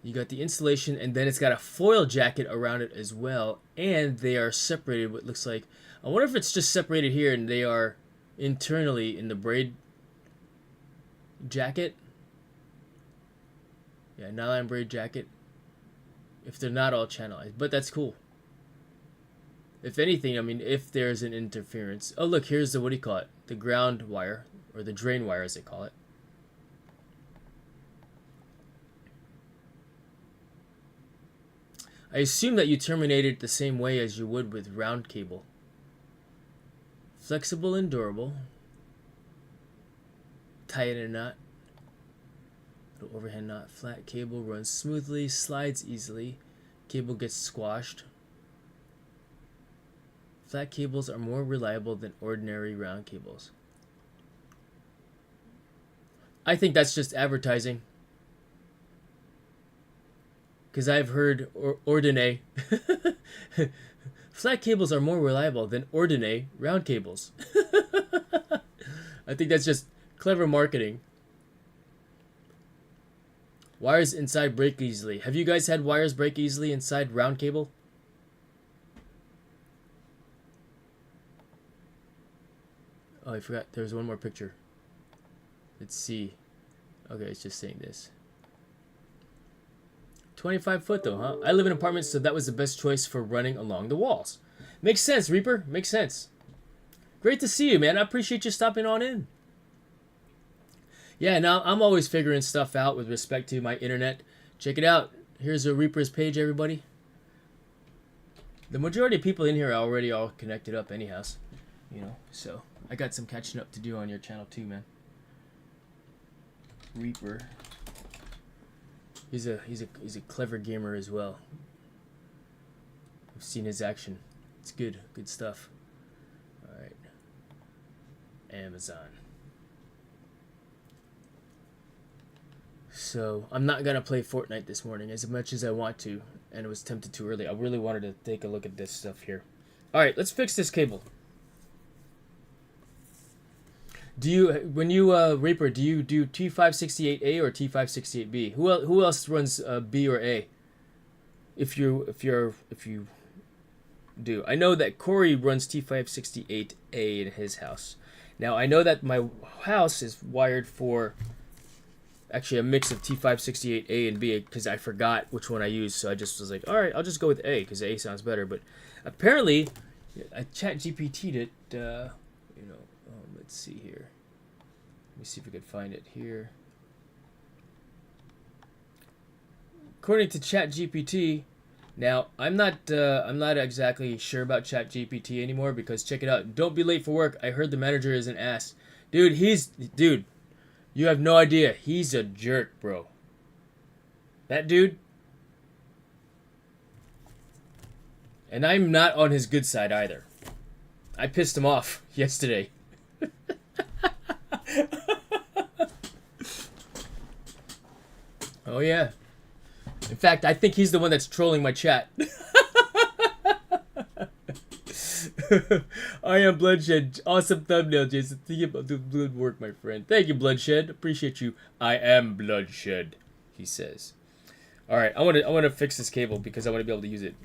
You got the insulation, and then it's got a foil jacket around it as well, and they are separated. What looks like, I wonder if it's just separated here, and they are internally in the braid jacket. Yeah, nylon braid jacket. If they're not all channelized, but that's cool. If anything, I mean, if there's an interference. Oh, look, here's the, what do you call it? The ground wire, or the drain wire as they call it. I assume that you terminate it the same way as you would with round cable. Flexible and durable. Tie it in a knot. Little overhand knot. Flat cable runs smoothly, slides easily. Cable gets squashed. Flat cables are more reliable than ordinary round cables. I think that's just advertising. Because I've heard ordinary. Flat cables are more reliable than ordinary round cables. I think that's just clever marketing. Wires inside break easily. Have you guys had wires break easily inside round cable? Oh, I forgot. There's one more picture. Let's see. Okay, it's just saying this. 25 foot though, huh? I live in apartments, so that was the best choice for running along the walls. Makes sense, Reaper. Makes sense. Great to see you, man. I appreciate you stopping on in. Yeah, now I'm always figuring stuff out with respect to my internet. Check it out. Here's a Reaper's page, everybody. The majority of people in here are already all connected up anyhow. You know, so I got some catching up to do on your channel too, man. Reaper. He's a clever gamer as well. I've seen his action. It's good stuff. All right, Amazon. So I'm not gonna play Fortnite this morning as much as I want to, and I was tempted too early. I really wanted to take a look at this stuff here. All right, let's fix this cable. Do you, when you Reaper, do you do T568A or T568B? Who else runs B or A? If you do, I know that Corey runs T568A in his house. Now I know that my house is wired for actually a mix of T568A and B because I forgot which one I used, so I just was like, all right, I'll just go with A because A sounds better. But apparently, I ChatGPT'd it. Let's see here. Let me see if we can find it here. According to ChatGPT, now I'm not exactly sure about ChatGPT anymore because check it out. Don't be late for work. I heard the manager is an ass. Dude, you have no idea. He's a jerk, bro. That dude. And I'm not on his good side either. I pissed him off yesterday. Oh yeah. In fact, I think he's the one that's trolling my chat. I am Bloodshed. Awesome thumbnail, Jason. Think about the good work, my friend. Thank you, Bloodshed. Appreciate you. I am Bloodshed, he says. All right, I want to fix this cable because I want to be able to use it.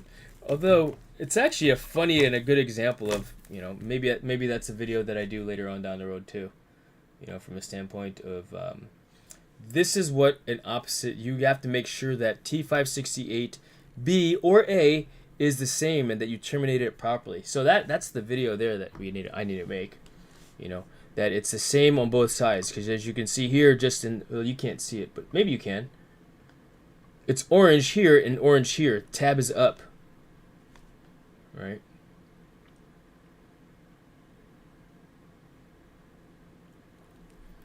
Although it's actually a funny and a good example of, maybe that's a video that I do later on down the road too. From a standpoint of this is what an opposite. You have to make sure that T568B or A is the same and that you terminate it properly. So that's the video there that I need to make. That it's the same on both sides because as you can see here, you can't see it, but maybe you can. It's orange here and orange here. Tab is up. Right?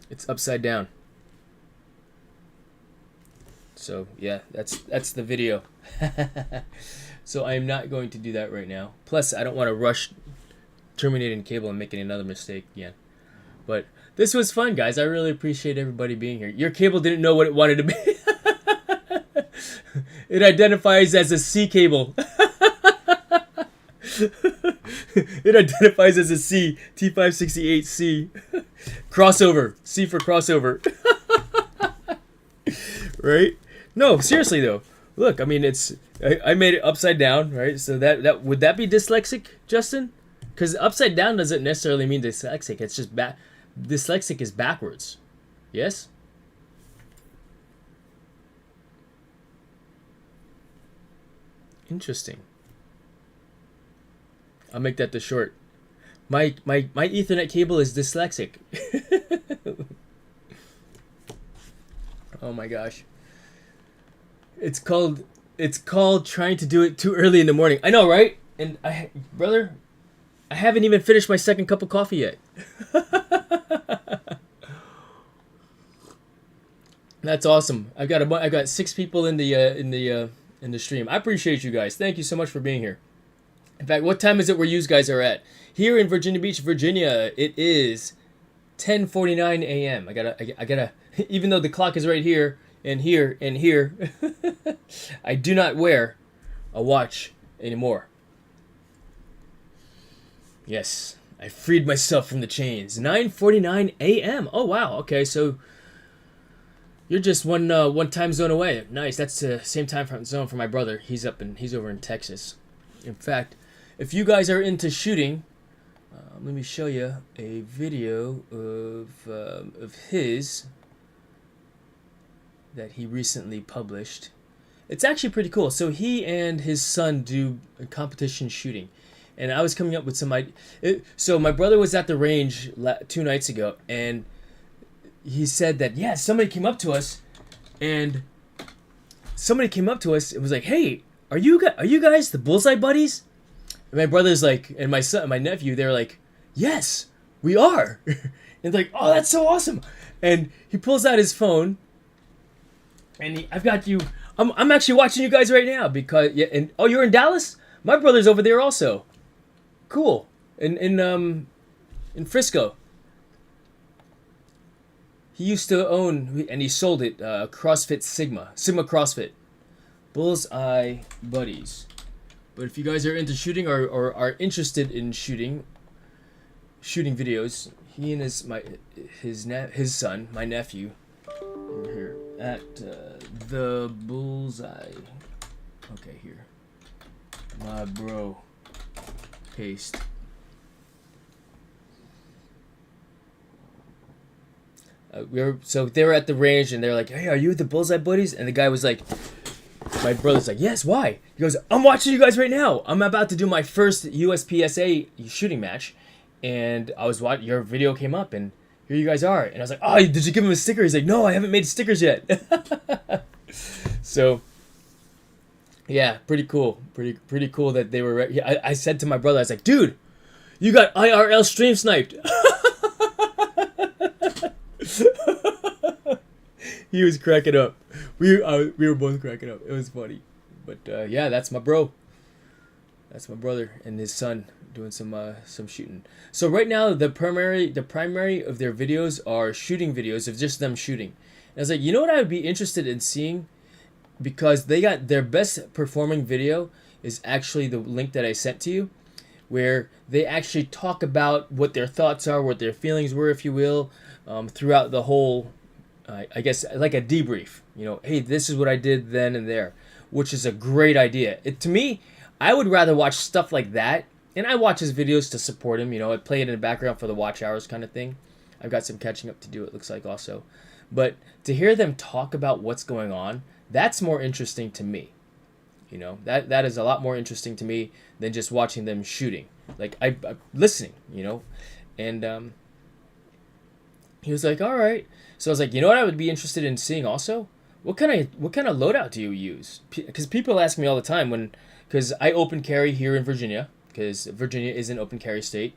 It's upside down. So yeah, that's the video. So I am not going to do that right now. Plus, I don't want to rush terminating cable and making another mistake again. But this was fun, guys. I really appreciate everybody being here. Your cable didn't know what it wanted to be. It identifies as a C cable. It identifies as a C. T568C. Crossover. C for crossover. Right? No, seriously though. Look, I mean, I made it upside down, right? So that would that be dyslexic, Justin? Because upside down doesn't necessarily mean dyslexic. It's just dyslexic is backwards. Yes? Interesting. I'll make that the short. My Ethernet cable is dyslexic. Oh my gosh. It's called trying to do it too early in the morning. I know, right? And brother, I haven't even finished my second cup of coffee yet. That's awesome. I've got 6 people in the stream. I appreciate you guys. Thank you so much for being here. In fact, what time is it where you guys are at? Here in Virginia Beach, Virginia, it is 10:49 a.m. I gotta even though the clock is right here and here and here, I do not wear a watch anymore. Yes, I freed myself from the chains. 9:49 a.m. Oh wow. Okay, so you're just one time zone away. Nice. That's the same time zone for my brother. He's over in Texas. In fact, if you guys are into shooting, let me show you a video of his that he recently published. It's actually pretty cool. So he and his son do competition shooting, and I was coming up with some ideas. So my brother was at the range 2 nights ago, and he said that somebody came up to us, and it was like, "Hey, are you guys the Bullseye Buddies?" And my brother's like, and my son, my nephew, they're like, "Yes, we are." And like, "Oh, that's so awesome!" And he pulls out his phone, and I've got you. I'm actually watching you guys right now because and oh, you're in Dallas. My brother's over there also. Cool. In Frisco. He used to own, and he sold it, CrossFit Sigma CrossFit. Bullseye Buddies. But if you guys are into shooting or are interested in shooting videos, he and his son, my nephew, over here at the Bullseye. Okay, here. My bro. Paste. So they were at the range and they're like, "Hey, are you the Bullseye Buddies?" And the guy was like, my brother's like, "Yes, why?" He goes, "I'm watching you guys right now. I'm about to do my first USPSA shooting match, and I was watching your video came up, and here you guys are." And I was like, "Oh, did you give him a sticker?" He's like, "No, I haven't made stickers yet." So, yeah, pretty cool. Pretty cool that they were. I said to my brother, I was like, "Dude, you got IRL stream sniped." He was cracking up. We were both cracking up. It was funny. But yeah, that's my bro. That's my brother and his son doing some shooting. So right now the primary of their videos are shooting videos of just them shooting. And I was like, you know what I would be interested in seeing? Because they got their best performing video is actually the link that I sent to you, where they actually talk about what their thoughts are, what their feelings were, if you will, throughout the whole, I guess, like a debrief. You know, hey, this is what I did then and there, which is a great idea. To me, I would rather watch stuff like that, and I watch his videos to support him. You know, I play it in the background for the watch hours kind of thing. I've got some catching up to do, it looks like, also. But to hear them talk about what's going on, that's more interesting to me. You know, that is a lot more interesting to me than just watching them shooting. Like, I'm listening, you know. And he was like, all right. So I was like, you know what I would be interested in seeing also? What kind of loadout do you use? Because people ask me all the time because I open carry here in Virginia, because Virginia is an open carry state.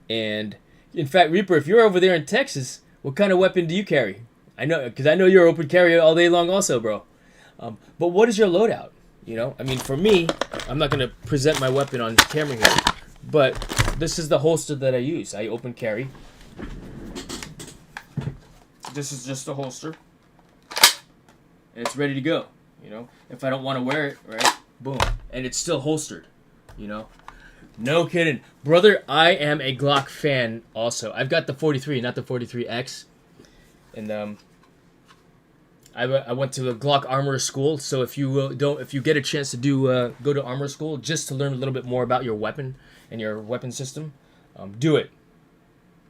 And in fact, Reaper, if you're over there in Texas, what kind of weapon do you carry? I know, because I know you're open carry all day long also, bro. But what is your loadout? You know, I mean, for me, I'm not going to present my weapon on camera here, but this is the holster that I use. I open carry. This is just a holster, and it's ready to go. You know, if I don't want to wear it, right, boom, and it's still holstered. You know, no kidding, brother. I am a Glock fan. Also, I've got the 43, not the 43X, and I went to a Glock armor school. So if you get a chance to go to armor school just to learn a little bit more about your weapon and your weapon system, do it.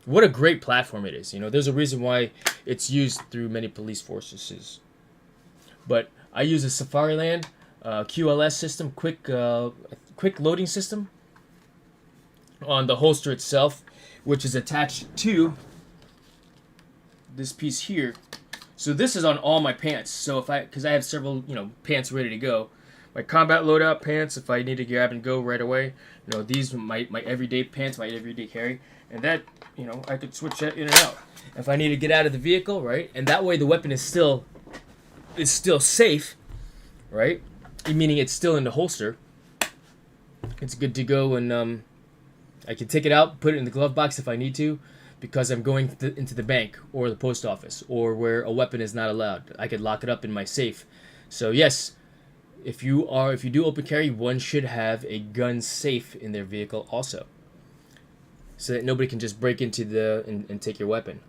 What a great platform it is. You know, there's a reason why it's used through many police forces. But I use a Safariland QLS system, quick loading system on the holster itself, which is attached to this piece here. So this is on all my pants. So because I have several, pants ready to go. My combat loadout pants, if I need to grab and go right away. You know, these are my everyday pants, my everyday carry. And that, I could switch that in and out. If I need to get out of the vehicle, right? And that way the weapon is still safe, right? Meaning it's still in the holster. It's good to go, and I can take it out, put it in the glove box if I need to, because I'm going into the bank or the post office or where a weapon is not allowed. I could lock it up in my safe. So yes, if you do open carry, one should have a gun safe in their vehicle also, so that nobody can just break into and take your weapon.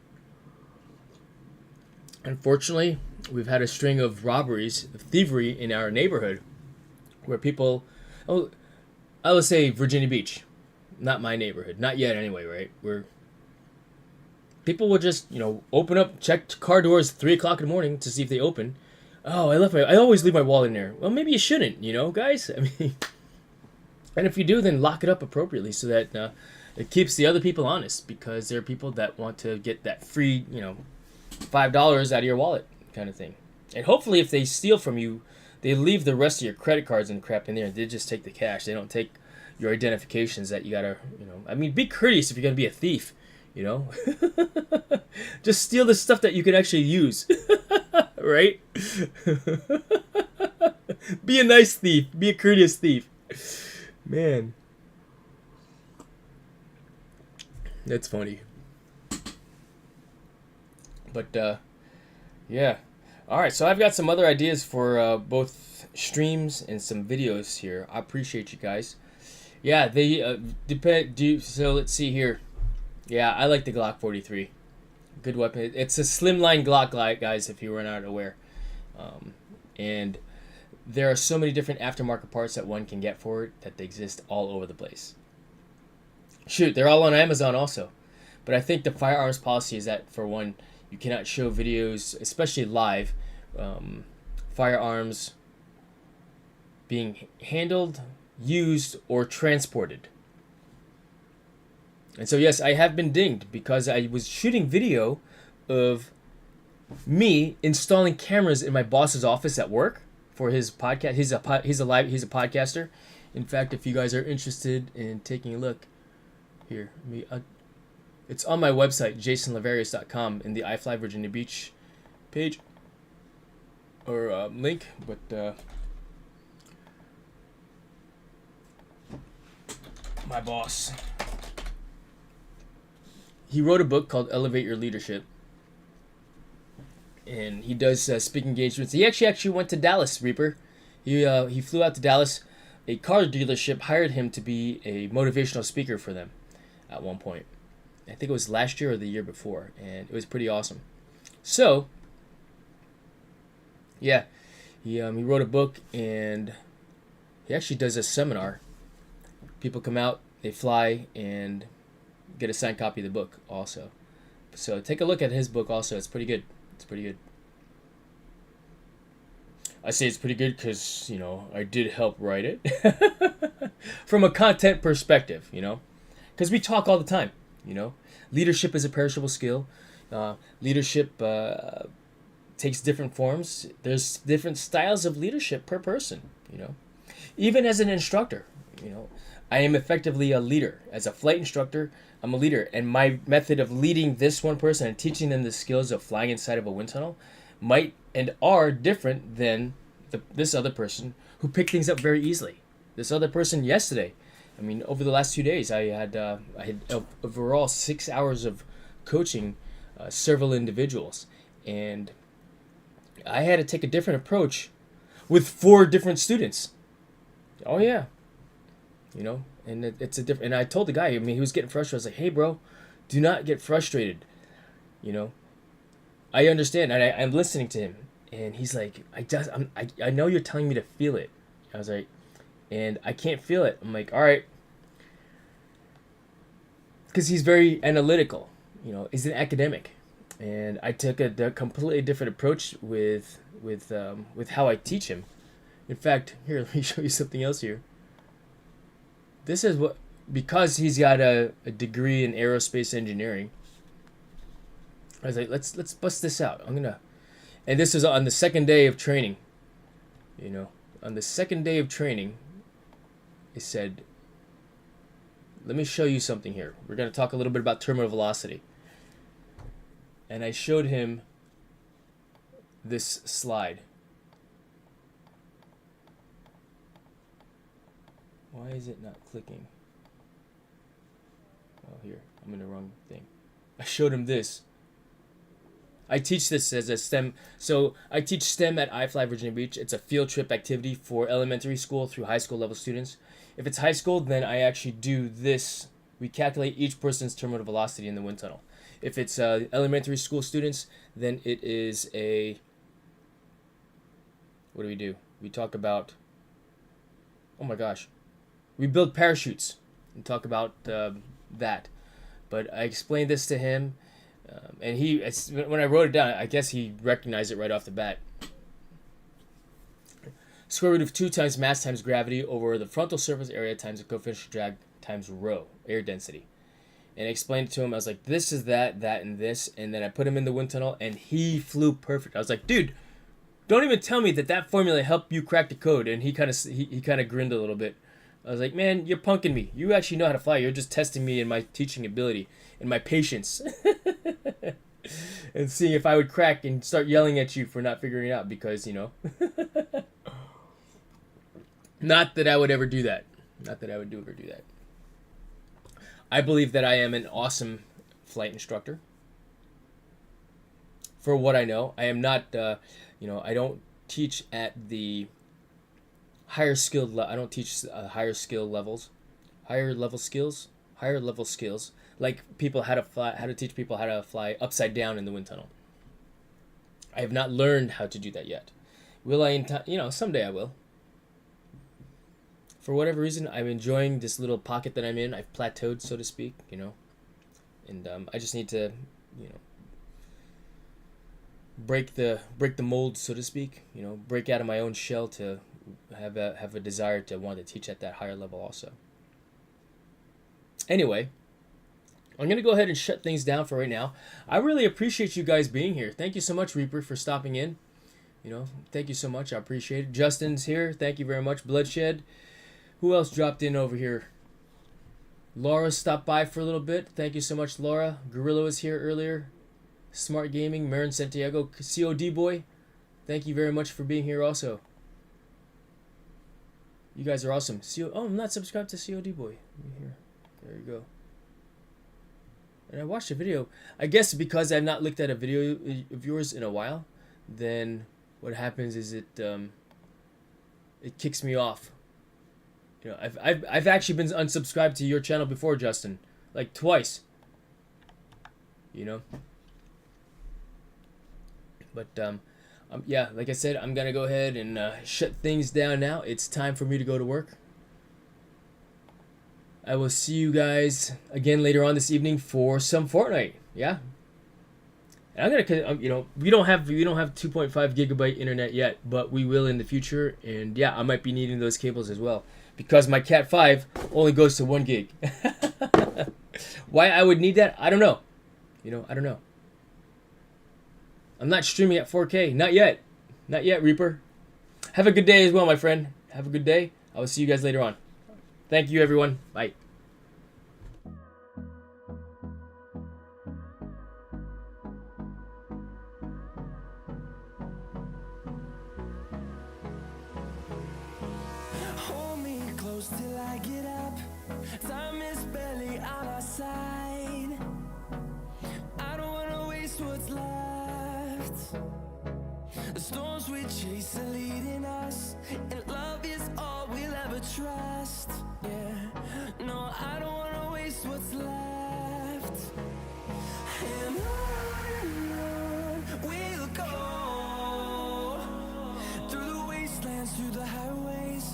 Unfortunately, we've had a string of robberies, of thievery in our neighborhood, where people, I would say Virginia Beach, not my neighborhood, not yet anyway, right? Where people will just, open up, check car doors 3 o'clock in the morning to see if they open. Oh, I always leave my wallet in there. Well, maybe you shouldn't, guys. I mean, and if you do, then lock it up appropriately so that it keeps the other people honest, because there are people that want to get that free, $5 out of your wallet kind of thing. And hopefully if they steal from you, they leave the rest of your credit cards and crap in there. They just take the cash. They don't take your identifications that you gotta, I mean, be courteous if you're gonna be a thief, Just steal the stuff that you can actually use, right? Be a nice thief. Be a courteous thief. Man. That's funny. But, yeah. Alright, so I've got some other ideas for both streams and some videos here. I appreciate you guys. Yeah, they depend. So let's see here. Yeah, I like the Glock 43. Good weapon. It's a slimline Glock, guys, if you were not aware. And there are so many different aftermarket parts that one can get for it that they exist all over the place. Shoot, they're all on Amazon also. But I think the firearms policy is that, for one, you cannot show videos, especially live, firearms being handled, used, or transported. And so, yes, I have been dinged because I was shooting video of me installing cameras in my boss's office at work for his podcast. He's a podcaster. In fact, if you guys are interested in taking a look here, it's on my website, jasonlavarius.com, in the iFly Virginia Beach page or link. But my boss, he wrote a book called Elevate Your Leadership, and he does speaking engagements. He actually went to Dallas, Reaper. He flew out to Dallas. A car dealership hired him to be a motivational speaker for them at one point. I think it was last year or the year before, and it was pretty awesome. So, yeah, he wrote a book, and he actually does a seminar. People come out, they fly, and get a signed copy of the book also. So take a look at his book also. It's pretty good. It's pretty good. I say it's pretty good because, I did help write it. From a content perspective, because we talk all the time, Leadership is a perishable skill. Leadership takes different forms. There's different styles of leadership per person, Even as an instructor, I am effectively a leader. As a flight instructor, I'm a leader. And my method of leading this one person and teaching them the skills of flying inside of a wind tunnel might and are different than this other person who picked things up very easily. This other person yesterday, over the last 2 days, I had overall 6 hours of coaching several individuals. And I had to take a different approach with 4 different students. Oh, yeah. And it's a different. And I told the guy, he was getting frustrated. I was like, hey, bro, do not get frustrated. I understand, and I'm listening to him, and he's like, I know you're telling me to feel it. I was like, and I can't feel it. I'm like, all right, because he's very analytical. He's an academic, and I took a completely different approach with how I teach him. In fact, here, let me show you something else here. This is because he's got a degree in aerospace engineering. I was like, let's bust this out. And this is on the second day of training. On the second day of training, he said, let me show you something here. We're going to talk a little bit about terminal velocity. And I showed him this slide. Why is it not clicking? Oh, here. I'm in the wrong thing. I showed him this. I teach this as a STEM. So I teach STEM at iFly Virginia Beach. It's a field trip activity for elementary school through high school level students. If it's high school, then I actually do this. We calculate each person's terminal velocity in the wind tunnel. If it's elementary school students, then it is a... What do? We talk about... Oh my gosh. We build parachutes and talk about that. But I explained this to him. And when I wrote it down, I guess he recognized it right off the bat. Square root of 2 times mass times gravity over the frontal surface area times the coefficient of drag times rho, air density. And I explained it to him. I was like, this is that, and this. And then I put him in the wind tunnel, and he flew perfect. I was like, dude, don't even tell me that formula helped you crack the code. And he kind of grinned a little bit. I was like, man, you're punking me. You actually know how to fly. You're just testing me in my teaching ability and my patience. And seeing if I would crack and start yelling at you for not figuring it out because, Not that I would ever do that. Not that I would ever do that. I believe that I am an awesome flight instructor. For what I know, I am not. I don't teach at the higher skilled. I don't teach higher skill levels, higher level skills. Like people how to teach people how to fly upside down in the wind tunnel. I have not learned how to do that yet. Will I? Someday I will. For whatever reason, I'm enjoying this little pocket that I'm in. I've plateaued, so to speak, and I just need to, break the mold, so to speak. Break out of my own shell to have a desire to want to teach at that higher level also. Anyway, I'm going to go ahead and shut things down for right now. I really appreciate you guys being here. Thank you so much, Reaper, for stopping in. Thank you so much. I appreciate it. Justin's here. Thank you very much. Bloodshed. Who else dropped in over here? Laura stopped by for a little bit. Thank you so much, Laura. Gorilla was here earlier. Smart Gaming. Marin Santiago. COD Boy. Thank you very much for being here also. You guys are awesome. I'm not subscribed to COD Boy. Here. There you go. And I watched a video. I guess because I've not looked at a video of yours in a while, then what happens is it kicks me off. I've actually been unsubscribed to your channel before, Justin, like twice. But yeah, like I said, I'm gonna go ahead and shut things down now. It's time for me to go to work. I will see you guys again later on this evening for some Fortnite. Yeah. And I'm gonna, we don't have 2.5 gigabyte internet yet, but we will in the future. And yeah, I might be needing those cables as well because my Cat 5 only goes to 1 gig. Why I would need that, I don't know. I don't know. I'm not streaming at 4K, not yet, Reaper. Have a good day as well, my friend. Have a good day. I will see you guys later on. Thank you, everyone. Bye. Hold me close till I get up. Time is barely on our side. I don't wanna waste what's left. The storms we chase are leading us, and love is all we'll ever trust. Yeah, no, I don't wanna waste what's left. And on we'll go, through the wastelands, through the highways,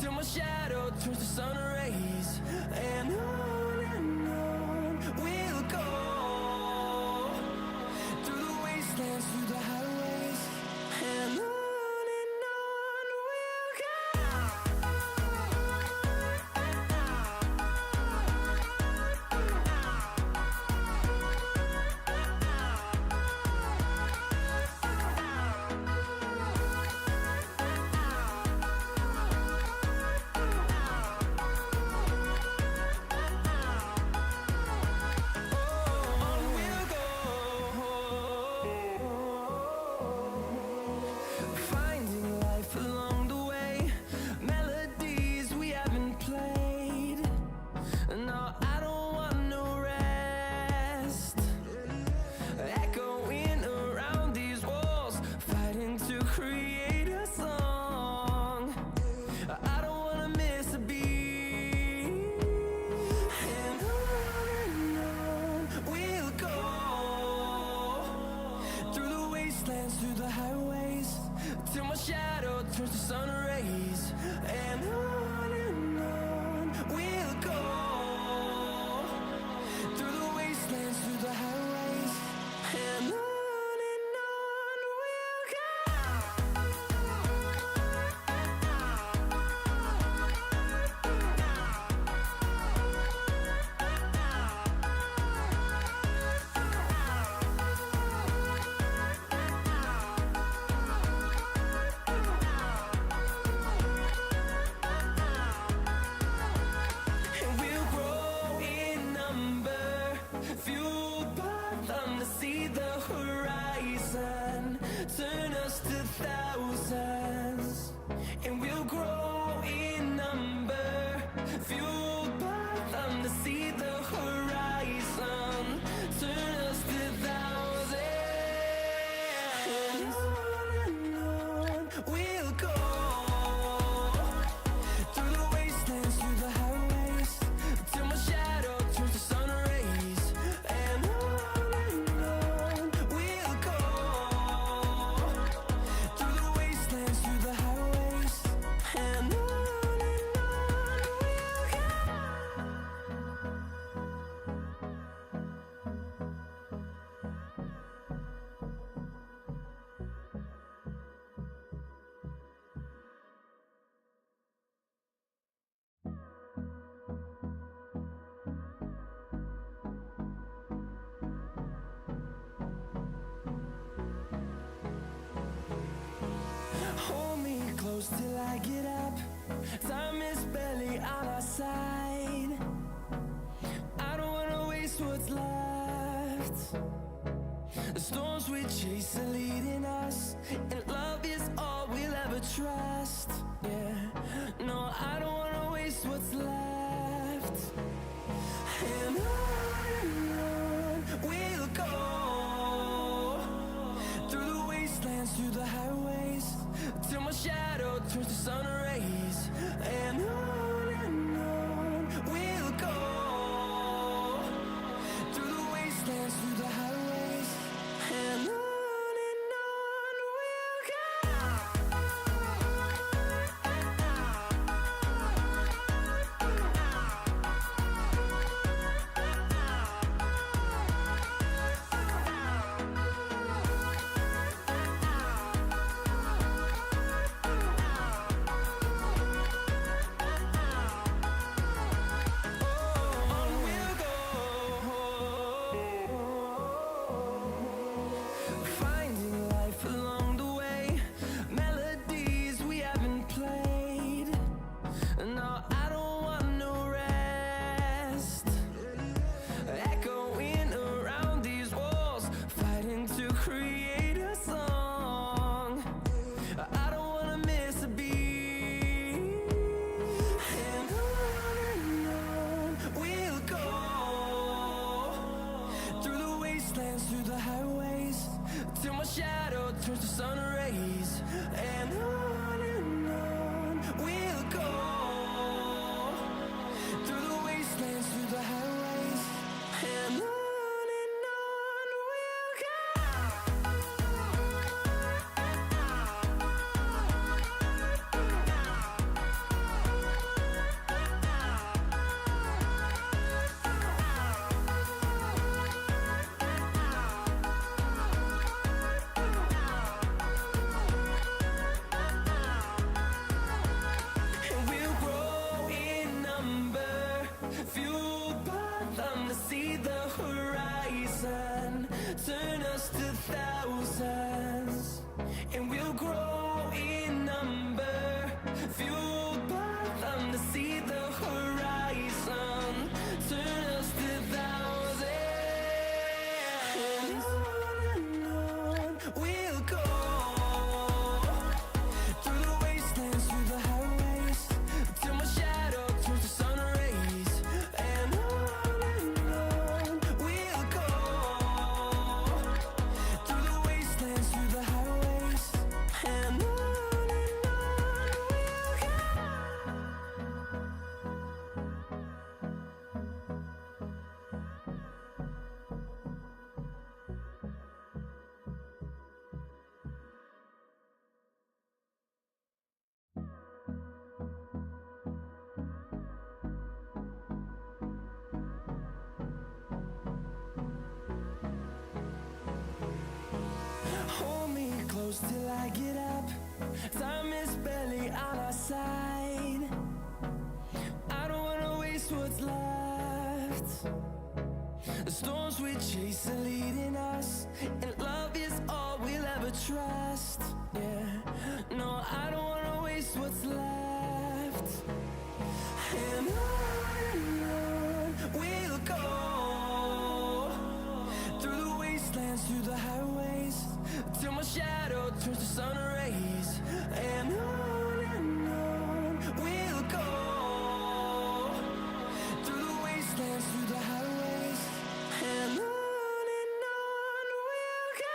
till my shadow turns to sun rays. And on we'll go, through the wastelands, through the highways, and on we'll go. Finding life along the way, melodies we haven't played. No, I don't want no rest. Echoing around these walls, fighting to create a song. I don't wanna miss a beat. And on we'll go, through the wastelands, through the highways, till my shadow turns to sun rays. And on we'll go, through the wastelands, through the highways, and on we'll go. till I get up. Time is barely on our side. I don't wanna waste what's left. The storms we chase are leading us, and love is all we'll ever trust. Yeah, no, I don't wanna waste what's left. And on we'll go, through the wastelands, through the highways, till my shadow turns to sun rays. And on we'll go, through the wastelands, through the highways, and on we'll go. Finding life along the way, melodies we haven't played. No, I don't want no rest. Echoing around these walls, fighting to create a song. I don't wanna miss a beat. And on we'll go, through the wastelands, through the highways, till my shadow turns to sun rays. And on we'll go, through the wastelands, through the highways, and on we'll go. And we'll grow in number, fueled by them to see the horizon, turn us to thousands. And we'll grow in number, fueled by them to see the horizon, turn us to thousands. And on we'll go, through the wastelands, through the highways, till my shadow turns to sun rays. And on we'll go, through the wastelands, through the highways, and on we'll go. Hold me close till I get up. Time is barely on our side. I don't wanna waste what's left. The storms we chase are leading us, and love is all we'll ever trust. Yeah, no, I don't wanna waste what's left. And on we'll go, through the wastelands, through the highways, till my shadow turns to sun rays. And on we'll go, through the wastelands, through the highways, and on we'll go.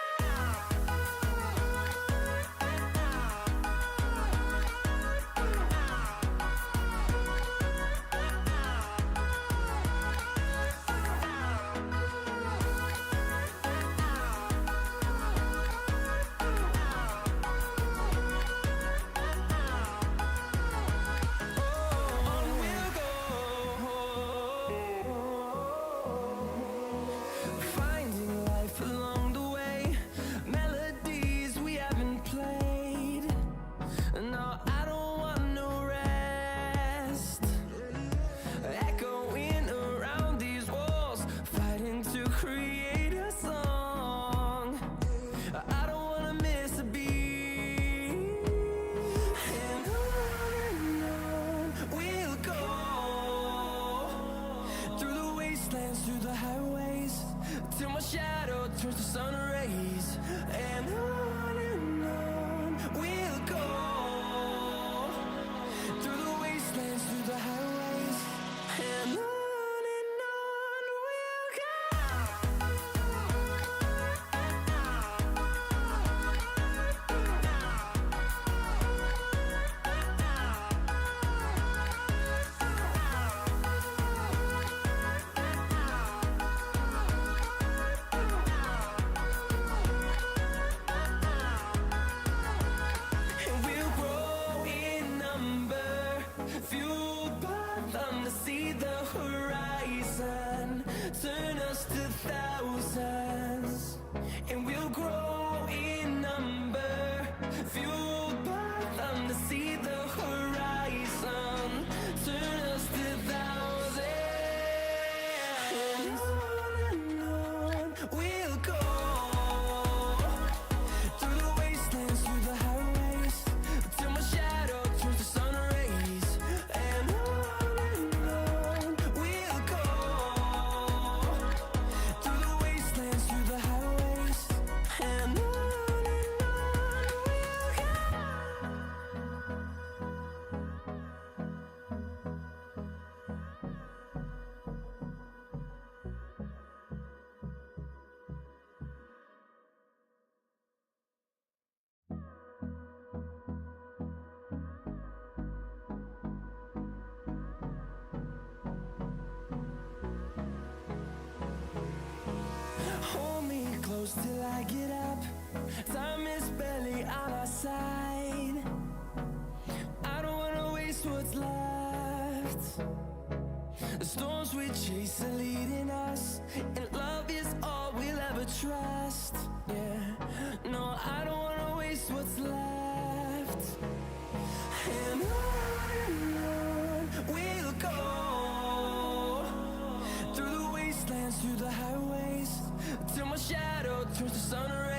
left. The storms we chase are leading us, and love is all we'll ever trust. Yeah, no, I don't wanna waste what's left. And on we'll go, through the wastelands, through the highways, till my shadow turns to sun rays.